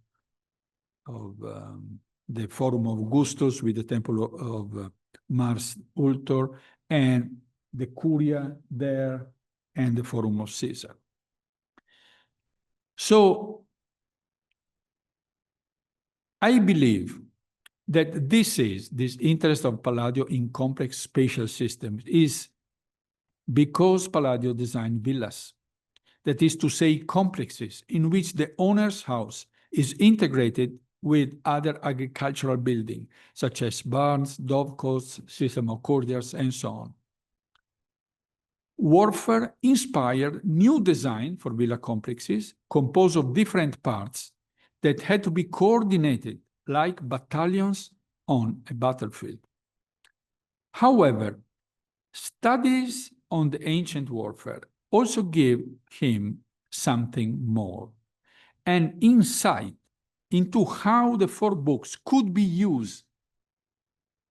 the Forum of Augustus with the Temple of Mars Ultor, and the Curia there, and the Forum of Caesar. So I believe that this interest of Palladio in complex spatial systems is because Palladio designed villas, that is to say complexes in which the owner's house is integrated with other agricultural buildings, such as barns, dovecotes, system of courtyards, and so on. Warfare inspired new design for villa complexes composed of different parts that had to be coordinated like battalions on a battlefield. However, studies on the ancient warfare also gave him something more, an insight into how the four books could be used,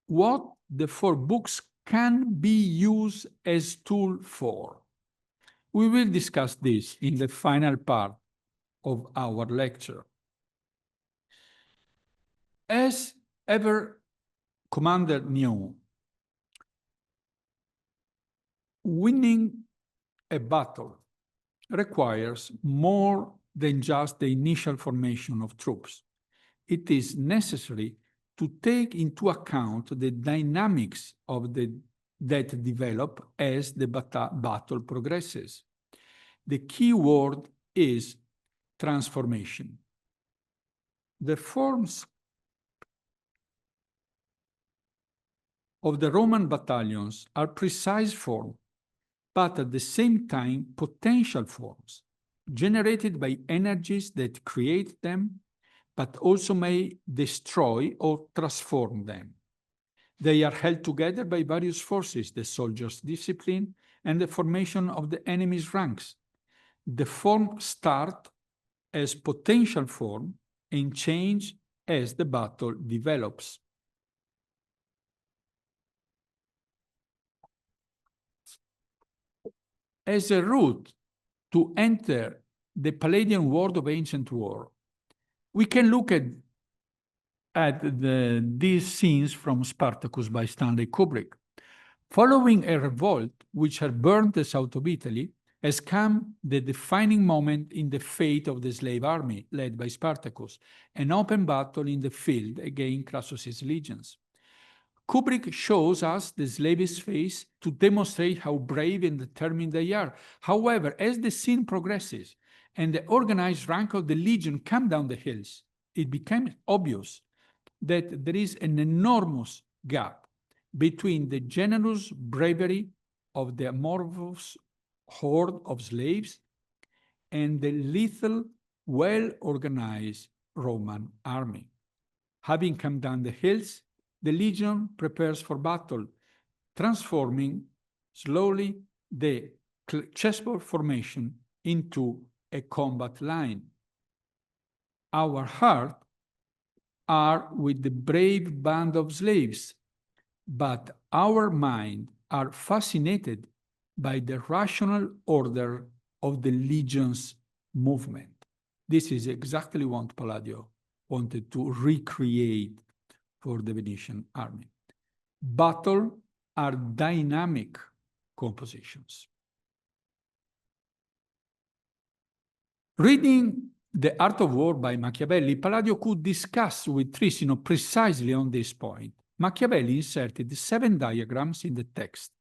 what the four books can be used as tool for. We will discuss this in the final part of our lecture. As ever commander knew, winning a battle requires more than just the initial formation of troops. It is necessary to take into account the dynamics of that develop as the battle progresses. The key word is transformation. The forms of the Roman battalions are precise forms, but at the same time potential forms, generated by energies that create them, but also may destroy or transform them. They are held together by various forces, the soldiers' discipline and the formation of the enemy's ranks. The form start as potential form and change as the battle develops. As a route to enter the Palladian world of ancient war, we can look at these scenes from Spartacus by Stanley Kubrick. Following a revolt which had burned the south of Italy, has come the defining moment in the fate of the slave army led by Spartacus, an open battle in the field against Crassus's legions. Kubrick shows us the slaves' face to demonstrate how brave and determined they are. However, as the scene progresses and the organized rank of the legion come down the hills, it becomes obvious that there is an enormous gap between the generous bravery of the amorphous horde of slaves and the lethal, well-organized Roman army. Having come down the hills, the legion prepares for battle, transforming slowly the chessboard formation into a combat line. Our hearts are with the brave band of slaves, but our minds are fascinated by the rational order of the legion's movement. This is exactly what Palladio wanted to recreate for the Venetian army. Battles are dynamic compositions. Reading The Art of War by Machiavelli, Palladio could discuss with Trissino precisely on this point. Machiavelli inserted 7 diagrams in the text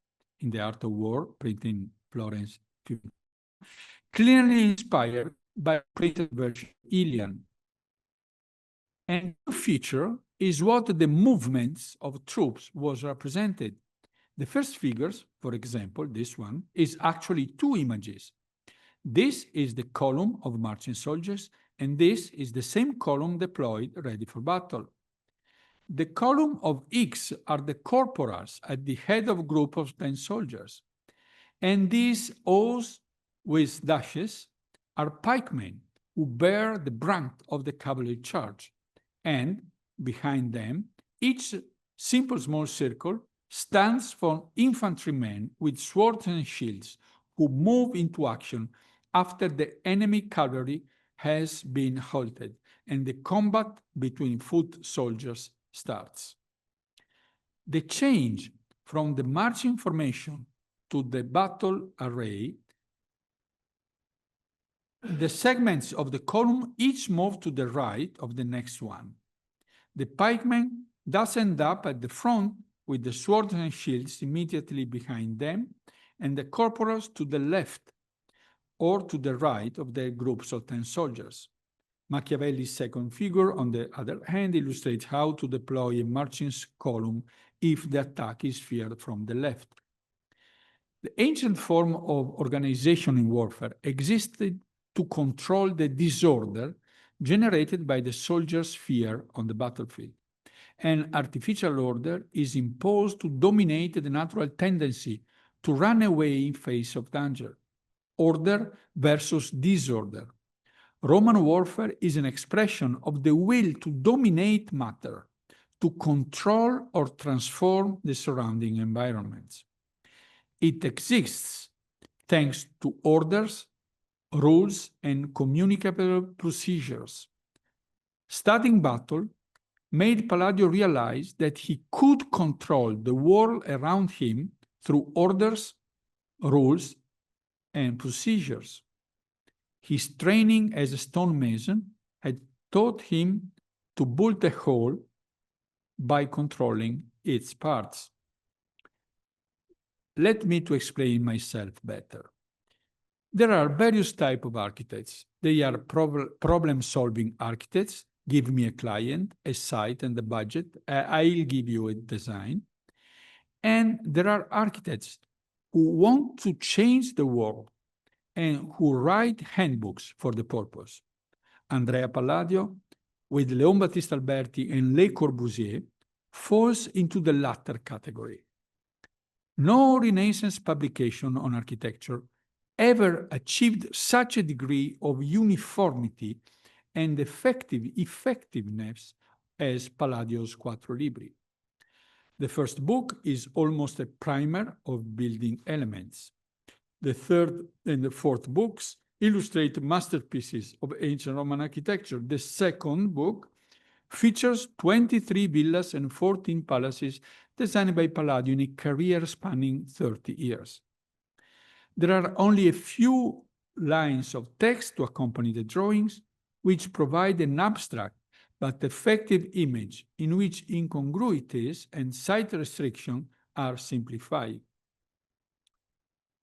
in The Art of War, printed in Florence, clearly inspired by a printed version of Iliad. And the feature is what the movements of troops was represented. The first figures, for example, this one, is actually 2 images. This is the column of marching soldiers, and this is the same column deployed ready for battle. The column of X are the corporals at the head of a group of 10 soldiers. And these O's with dashes are pikemen who bear the brunt of the cavalry charge. And behind them, each simple small circle stands for infantrymen with swords and shields who move into action after the enemy cavalry has been halted and the combat between foot soldiers starts. The change from the marching formation to the battle array, the segments of the column each move to the right of the next one. The pikemen thus end up at the front with the swords and shields immediately behind them, and the corporals to the left or to the right of their groups of 10 soldiers. Machiavelli's second figure, on the other hand, illustrates how to deploy a marching column if the attack is feared from the left. The ancient form of organization in warfare existed to control the disorder generated by the soldiers' fear on the battlefield. An artificial order is imposed to dominate the natural tendency to run away in face of danger. Order versus disorder. Roman warfare is an expression of the will to dominate matter, to control or transform the surrounding environments. It exists thanks to orders, rules, and communicable procedures. Studying battle made Palladio realize that he could control the world around him through orders, rules, and procedures. His training as a stonemason had taught him to build a whole by controlling its parts. Let me to explain myself better. There are various types of architects. They are problem-solving architects. Give me a client, a site, and a budget. I'll give you a design. And there are architects who want to change the world and who write handbooks for the purpose. Andrea Palladio, with Battista Alberti and Le Corbusier, falls into the latter category. No Renaissance publication on architecture ever achieved such a degree of uniformity and effectiveness as Palladio's Quattro Libri. The first book is almost a primer of building elements. The third and the fourth books illustrate masterpieces of ancient Roman architecture. The second book features 23 villas and 14 palaces designed by Palladio in a career spanning 30 years. There are only a few lines of text to accompany the drawings, which provide an abstract but effective image in which incongruities and site restriction are simplified.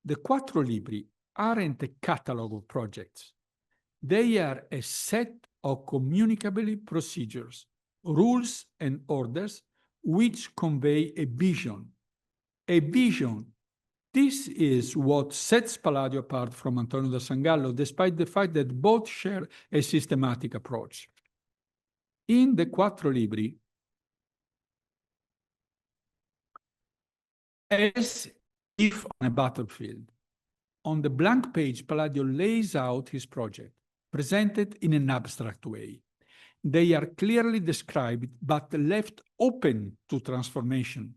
The Quattro Libri aren't a catalog of projects. They are a set of communicable procedures, rules, and orders which convey a vision. A vision. This is what sets Palladio apart from Antonio da Sangallo, despite the fact that both share a systematic approach. In the Quattro Libri, as if on a battlefield, on the blank page, Palladio lays out his project, presented in an abstract way. They are clearly described, but left open to transformation.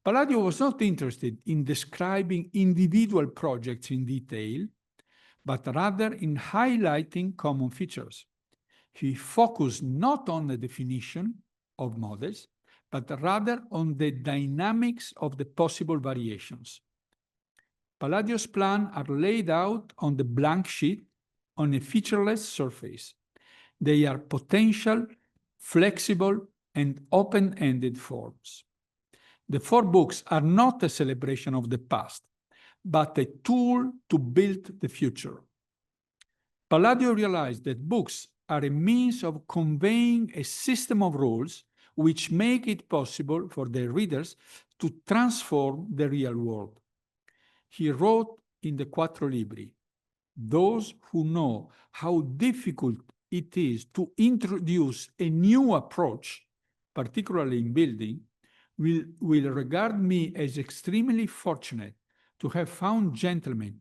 Palladio was not interested in describing individual projects in detail, but rather in highlighting common features. He focused not on the definition of models, but rather on the dynamics of the possible variations. Palladio's plans are laid out on the blank sheet on a featureless surface. They are potential, flexible, and open-ended forms. The 4 books are not a celebration of the past, but a tool to build the future. Palladio realized that books are a means of conveying a system of rules which make it possible for their readers to transform the real world. He wrote in the Quattro Libri, "Those who know how difficult it is to introduce a new approach, particularly in building, will regard me as extremely fortunate to have found gentlemen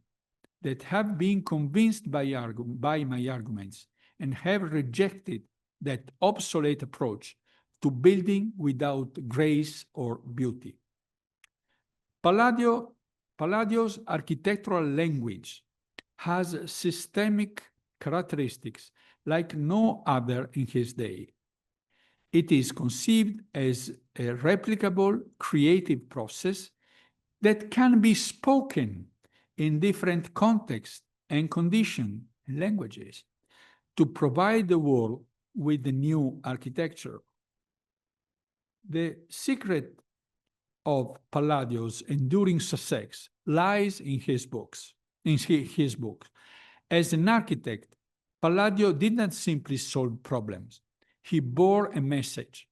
that have been convinced by my arguments and have rejected that obsolete approach to building without grace or beauty." Palladio's architectural language has systemic characteristics like no other in his day. It is conceived as a replicable creative process that can be spoken in different contexts and conditions and languages to provide the world with the new architecture. The secret of Palladio's enduring success lies in his books. As an architect, Palladio did not simply solve problems. He bore a message.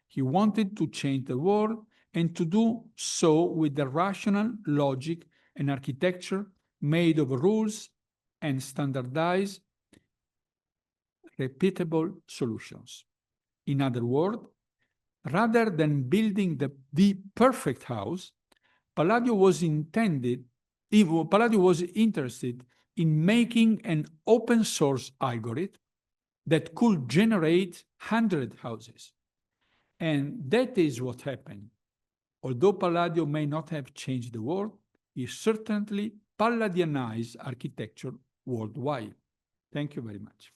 He wanted to change the world and to do so with the rational logic and architecture made of rules and standardized, repeatable solutions. In other words, rather than building the perfect house, Palladio was interested in making an open source algorithm that could generate 100 houses. And that is what happened. Although Palladio may not have changed the world, he certainly Palladianized architecture worldwide. Thank you very much.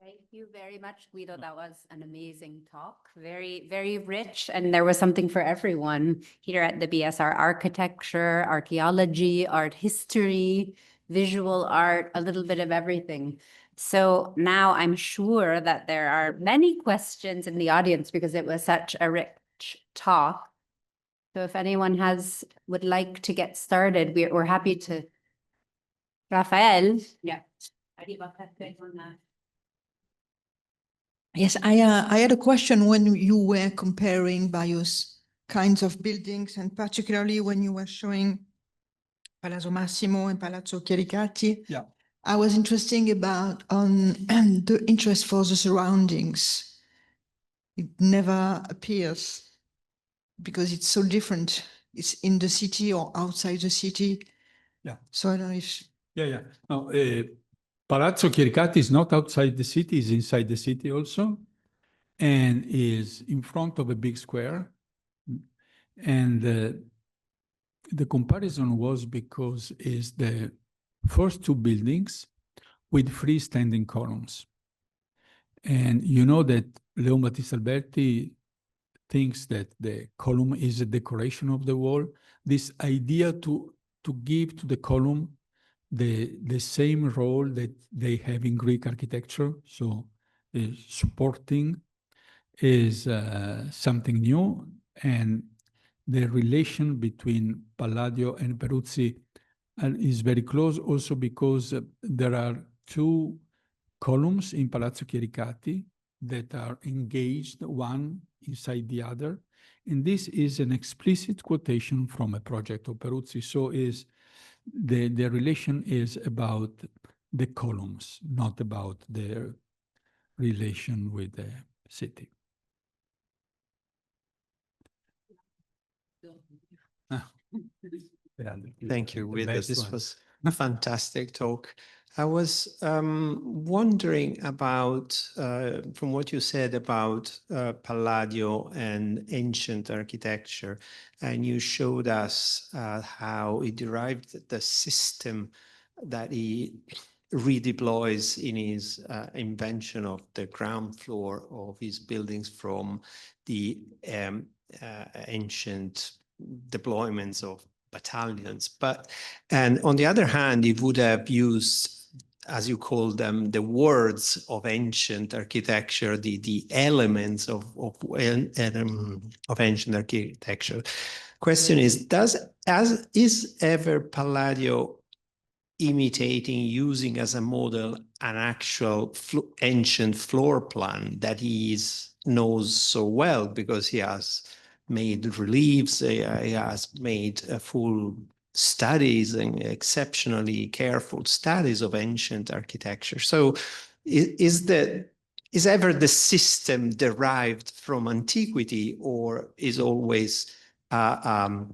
Thank you very much, Guido. That was an amazing talk. Very, very rich. And there was something for everyone here at the BSR: architecture, archaeology, art history, visual art, a little bit of everything. So now I'm sure that there are many questions in the audience because it was such a rich talk. So if anyone would like to get started, we're happy to. Rafael? Yeah. Yes, I had a question when you were comparing various kinds of buildings, and particularly when you were showing Palazzo Massimo and Palazzo Chiericati. Yeah. I was interested about the interest for the surroundings. It never appears because it's so different. It's in the city or outside the city. Yeah. So I don't know if. Yeah. No, Palazzo Chiericati is not outside the city, it's inside the city also. and is in front of a big square. And the comparison was because it's the first two buildings with freestanding columns. And you know that Leon Battista Alberti thinks that the column is a decoration of the wall. This idea to give to the column the same role that they have in Greek architecture, so supporting, is something new. And the relation between Palladio and Peruzzi is very close, also because there are two columns in Palazzo Chiericati that are engaged, one inside the other. And this is an explicit quotation from a project of Peruzzi. So is the relation is about the columns, not about their relation with the city. Thank you, Guido. This one. was a fantastic talk. I was wondering about, from what you said about Palladio and ancient architecture, and you showed us how he derived the system that he redeploys in his invention of the ground floor of his buildings from the ancient deployments of battalions. And on the other hand, he would have used, as you call them, the words of ancient architecture, the elements of ancient architecture. Question is, is ever Palladio imitating, using as a model, an actual ancient floor plan that he knows so well, because he has made reliefs, he has made full studies and exceptionally careful studies of ancient architecture. So is ever the system derived from antiquity, or is always a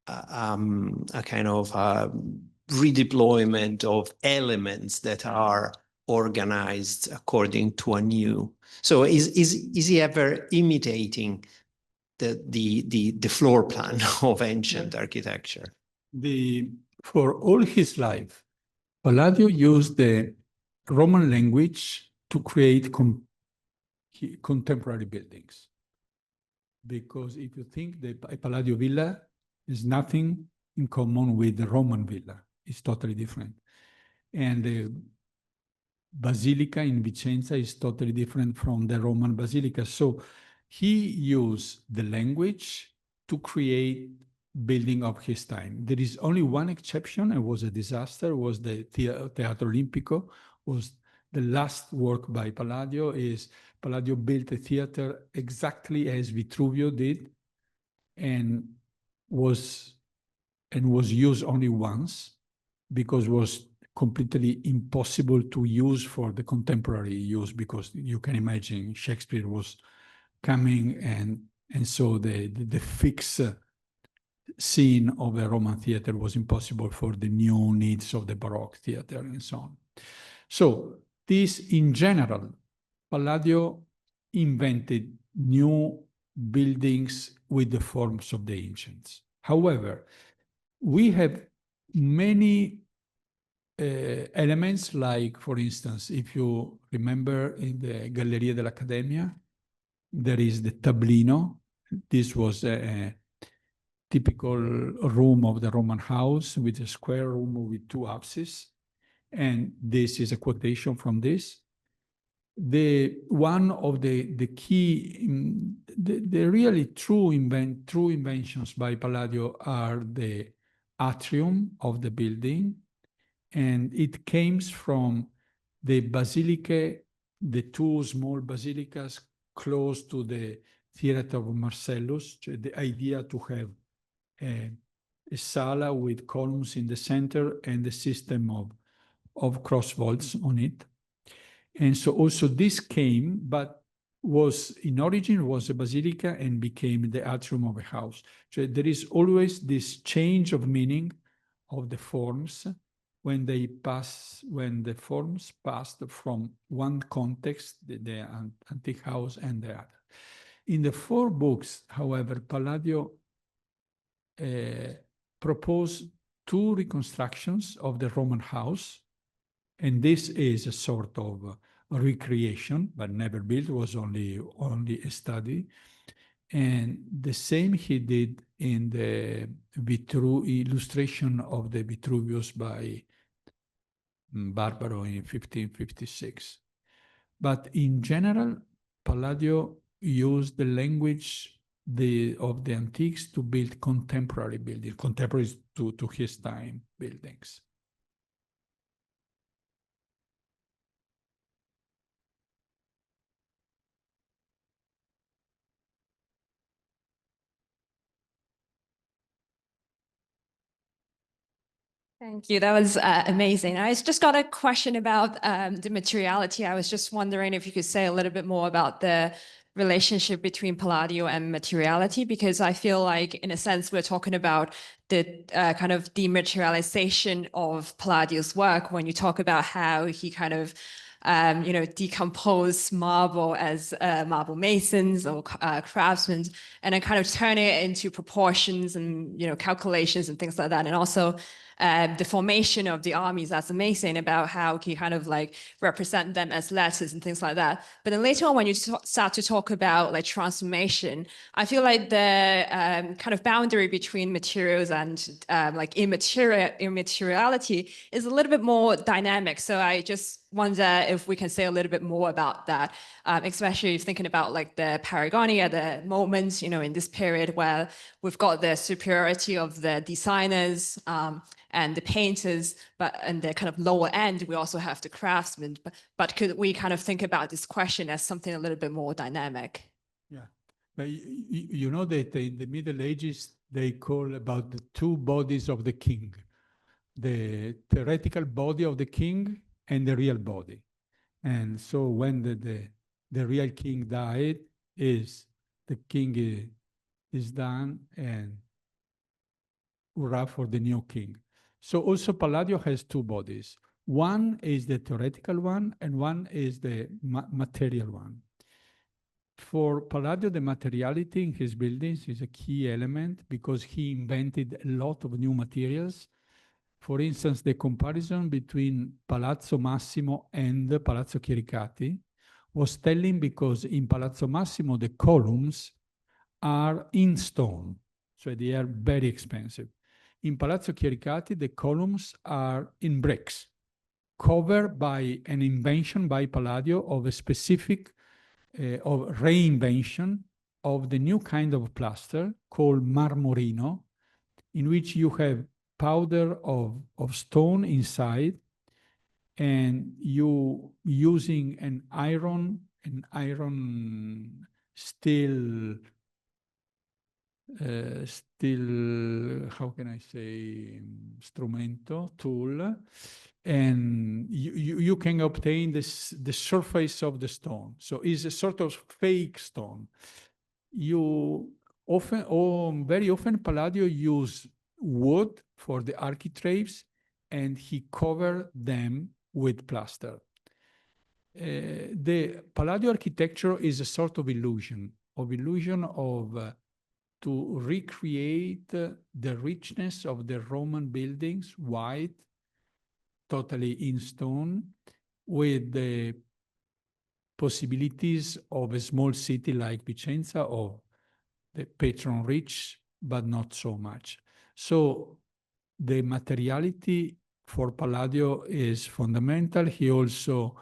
kind of redeployment of elements that are organized according to a new? So is he ever imitating the floor plan of ancient architecture? For all his life, Palladio used the Roman language to create contemporary buildings. Because if you think that a Palladio villa is nothing in common with the Roman villa, it's totally different. And the Basilica in Vicenza is totally different from the Roman Basilica. So he used the language to create building of his time. There is only one exception. It was a disaster. Was the Teatro Olimpico. Was the last work by Palladio. Palladio built a theater exactly as Vitruvio did, and was used only once, because it was completely impossible to use for the contemporary use, because you can imagine Shakespeare was coming, and so the fixed scene of a Roman theater was impossible for the new needs of the Baroque theater and so on. So this, in general, Palladio invented new buildings with the forms of the ancients. However, we have many elements, like, for instance, if you remember in the Galleria dell'Accademia, there is the tablino. This was a typical room of the Roman house with a square room with two apses. And this is a quotation from this. One of the key, the really true inventions by Palladio are the atrium of the building. And it came from the basilica, the two small basilicas close to the theater of Marcellus, the idea to have a sala with columns in the center and the system of cross vaults on it. And so also this came, but was in origin was a basilica and became the atrium of a house. So there is always this change of meaning of the forms. when the forms passed from one context, the antique house, and the other. In the 4 books, however, Palladio proposed 2 reconstructions of the Roman house, and this is a sort of recreation, but never built, was only a study. And the same he did in the illustration of the Vitruvius by Barbaro in 1556. But in general, Palladio used the language of the antiques to build contemporary buildings, contemporary to his time buildings. Thank you. That was amazing. I just got a question about the materiality. I was just wondering if you could say a little bit more about the relationship between Palladio and materiality, because I feel like, in a sense, we're talking about the kind of dematerialization of Palladio's work when you talk about how he kind of decompose marble as marble masons or craftsmen, and then kind of turn it into proportions and calculations and things like that, and also the formation of the armies. That's amazing about how he kind of like represent them as letters and things like that. But then later on, when you start to talk about like transformation, I feel like the kind of boundary between materials and like immateriality is a little bit more dynamic. So I just wonder if we can say a little bit more about that, especially thinking about like the Paragoni at the moment, in this period where we've got the superiority of the designers and the painters, but in the kind of lower end, we also have the craftsmen. But could we kind of think about this question as something a little bit more dynamic? Yeah, but you know that in the Middle Ages, they call about the 2 bodies of the king, the theoretical body of the king and the real body. And so when the real king died, the king is done, and hurrah for the new king. So also Palladio has 2 bodies. One is the theoretical one, and one is the material one. For Palladio, the materiality in his buildings is a key element because he invented a lot of new materials. For instance, the comparison between Palazzo Massimo and Palazzo Chiericati was telling, because in Palazzo Massimo, the columns are in stone, so they are very expensive. In Palazzo Chiericati, the columns are in bricks, covered by an invention by Palladio of a specific of reinvention of the new kind of plaster called marmorino, in which you have powder of stone inside, and you using an iron steel, how can I say, strumento, tool, and you can obtain the surface of the stone. So it's a sort of fake stone. Very often Palladio used wood for the architraves, and he covered them with plaster. The Palladio architecture is a sort of illusion to recreate the richness of the Roman buildings, white, totally in stone, with the possibilities of a small city like Vicenza, or the patron rich, but not so much. So the materiality for Palladio is fundamental. He also,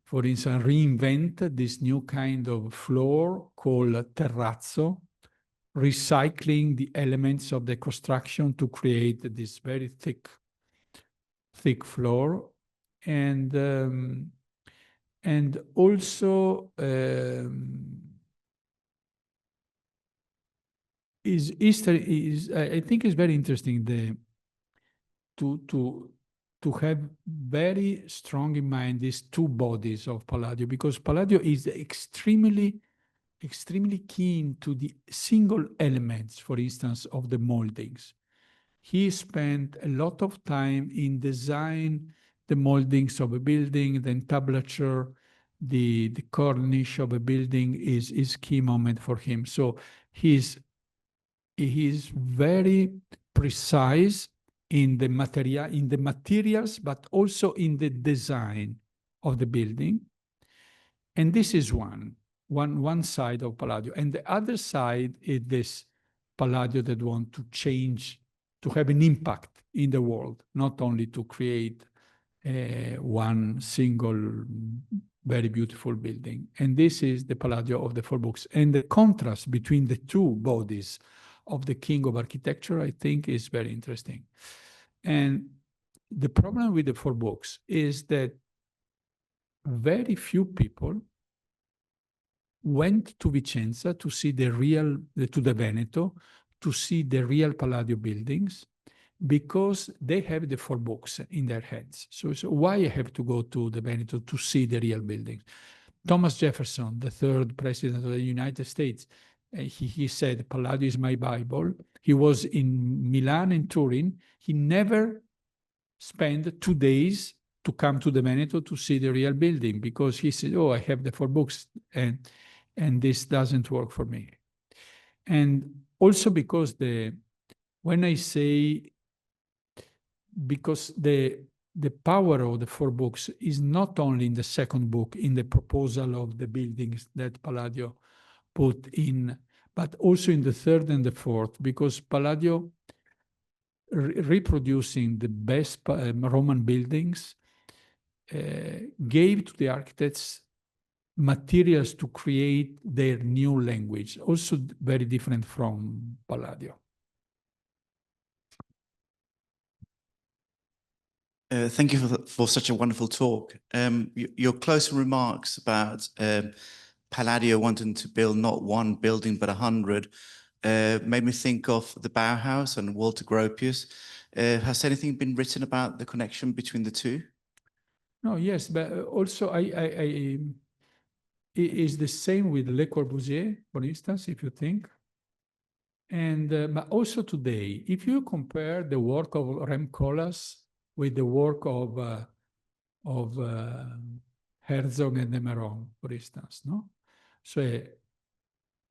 for instance, reinvented this new kind of floor called terrazzo, recycling the elements of the construction to create this very thick floor. And also I think it's very interesting to have very strong in mind these 2 bodies of Palladio, because Palladio is extremely keen to the single elements, for instance, of the moldings. he spent a lot of time in design the moldings of a building, the entablature, the cornice of a building is key moment for him. So he's very precise in the materials, but also in the design of the building. And this is one side of Palladio. And the other side is this Palladio that want to change, to have an impact in the world, not only to create one single very beautiful building. And this is the Palladio of the four books. And the contrast between the two bodies of the king of architecture, I think, is very interesting. And the problem with the four books is that very few people went to Vicenza to see to the Veneto, to see the real Palladio buildings, because they have the four books in their heads. So why I have to go to the Veneto to see the real buildings? Thomas Jefferson, the third president of the United States, he said, Palladio is my Bible. He was in Milan and Turin. He never spent 2 days to come to the Veneto to see the real building, because he said, oh, I have the four books, and this doesn't work for me. And also because when I say, because the power of the four books is not only in the second book, in the proposal of the buildings that Palladio put in, but also in the third and the fourth, because Palladio reproducing the best Roman buildings gave to the architects materials to create their new language, also very different from Palladio. Thank you for such a wonderful talk. Your closing remarks about Palladio wanting to build not one building but 100 made me think of the Bauhaus and Walter Gropius. Has anything been written about the connection between the two? No, yes, but also it is the same with Le Corbusier, for instance, if you think. And but also today, if you compare the work of Rem Koolhaas with the work of Herzog and de Meuron, for instance, no? So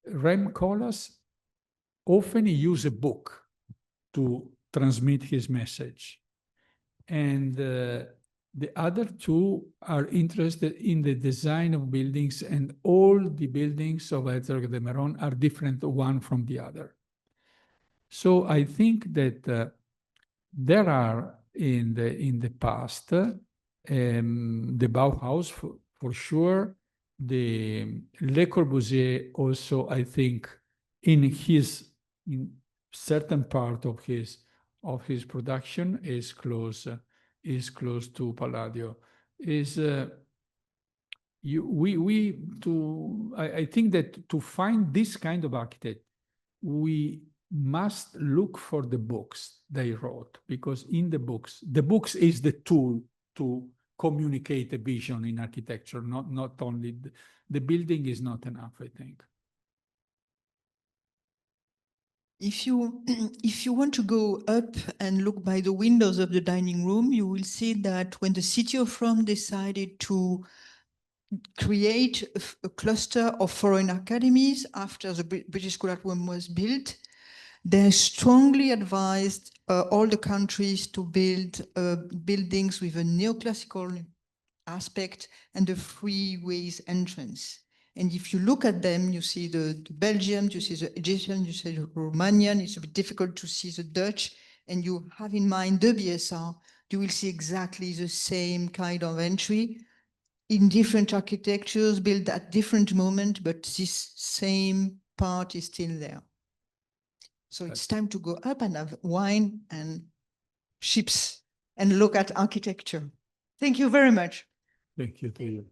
Rem Koolhaas often use a book to transmit his message. And the other two are interested in the design of buildings, and all the buildings of Herzog and de Meuron are different one from the other. So I think that there are in the past, the Bauhaus for sure, the Le Corbusier also, I think, in certain part of his production is close to Palladio. I think that to find this kind of architect, we must look for the books they wrote, because in the books is the tool to communicate a vision in architecture, not only the building is not enough, I think. If you want to go up and look by the windows of the dining room, you will see that when the city of Rome decided to create a cluster of foreign academies after the British School at Rome was built, they strongly advised all the countries to build buildings with a neoclassical aspect and a freeways entrance. And if you look at them, you see the Belgian, you see the Egyptian, you see the Romanian, it's a bit difficult to see the Dutch, and you have in mind the BSR, you will see exactly the same kind of entry in different architectures built at different moments, but this same part is still there. So it's time to go up and have wine and ships and look at architecture. Thank you very much. Thank you to you.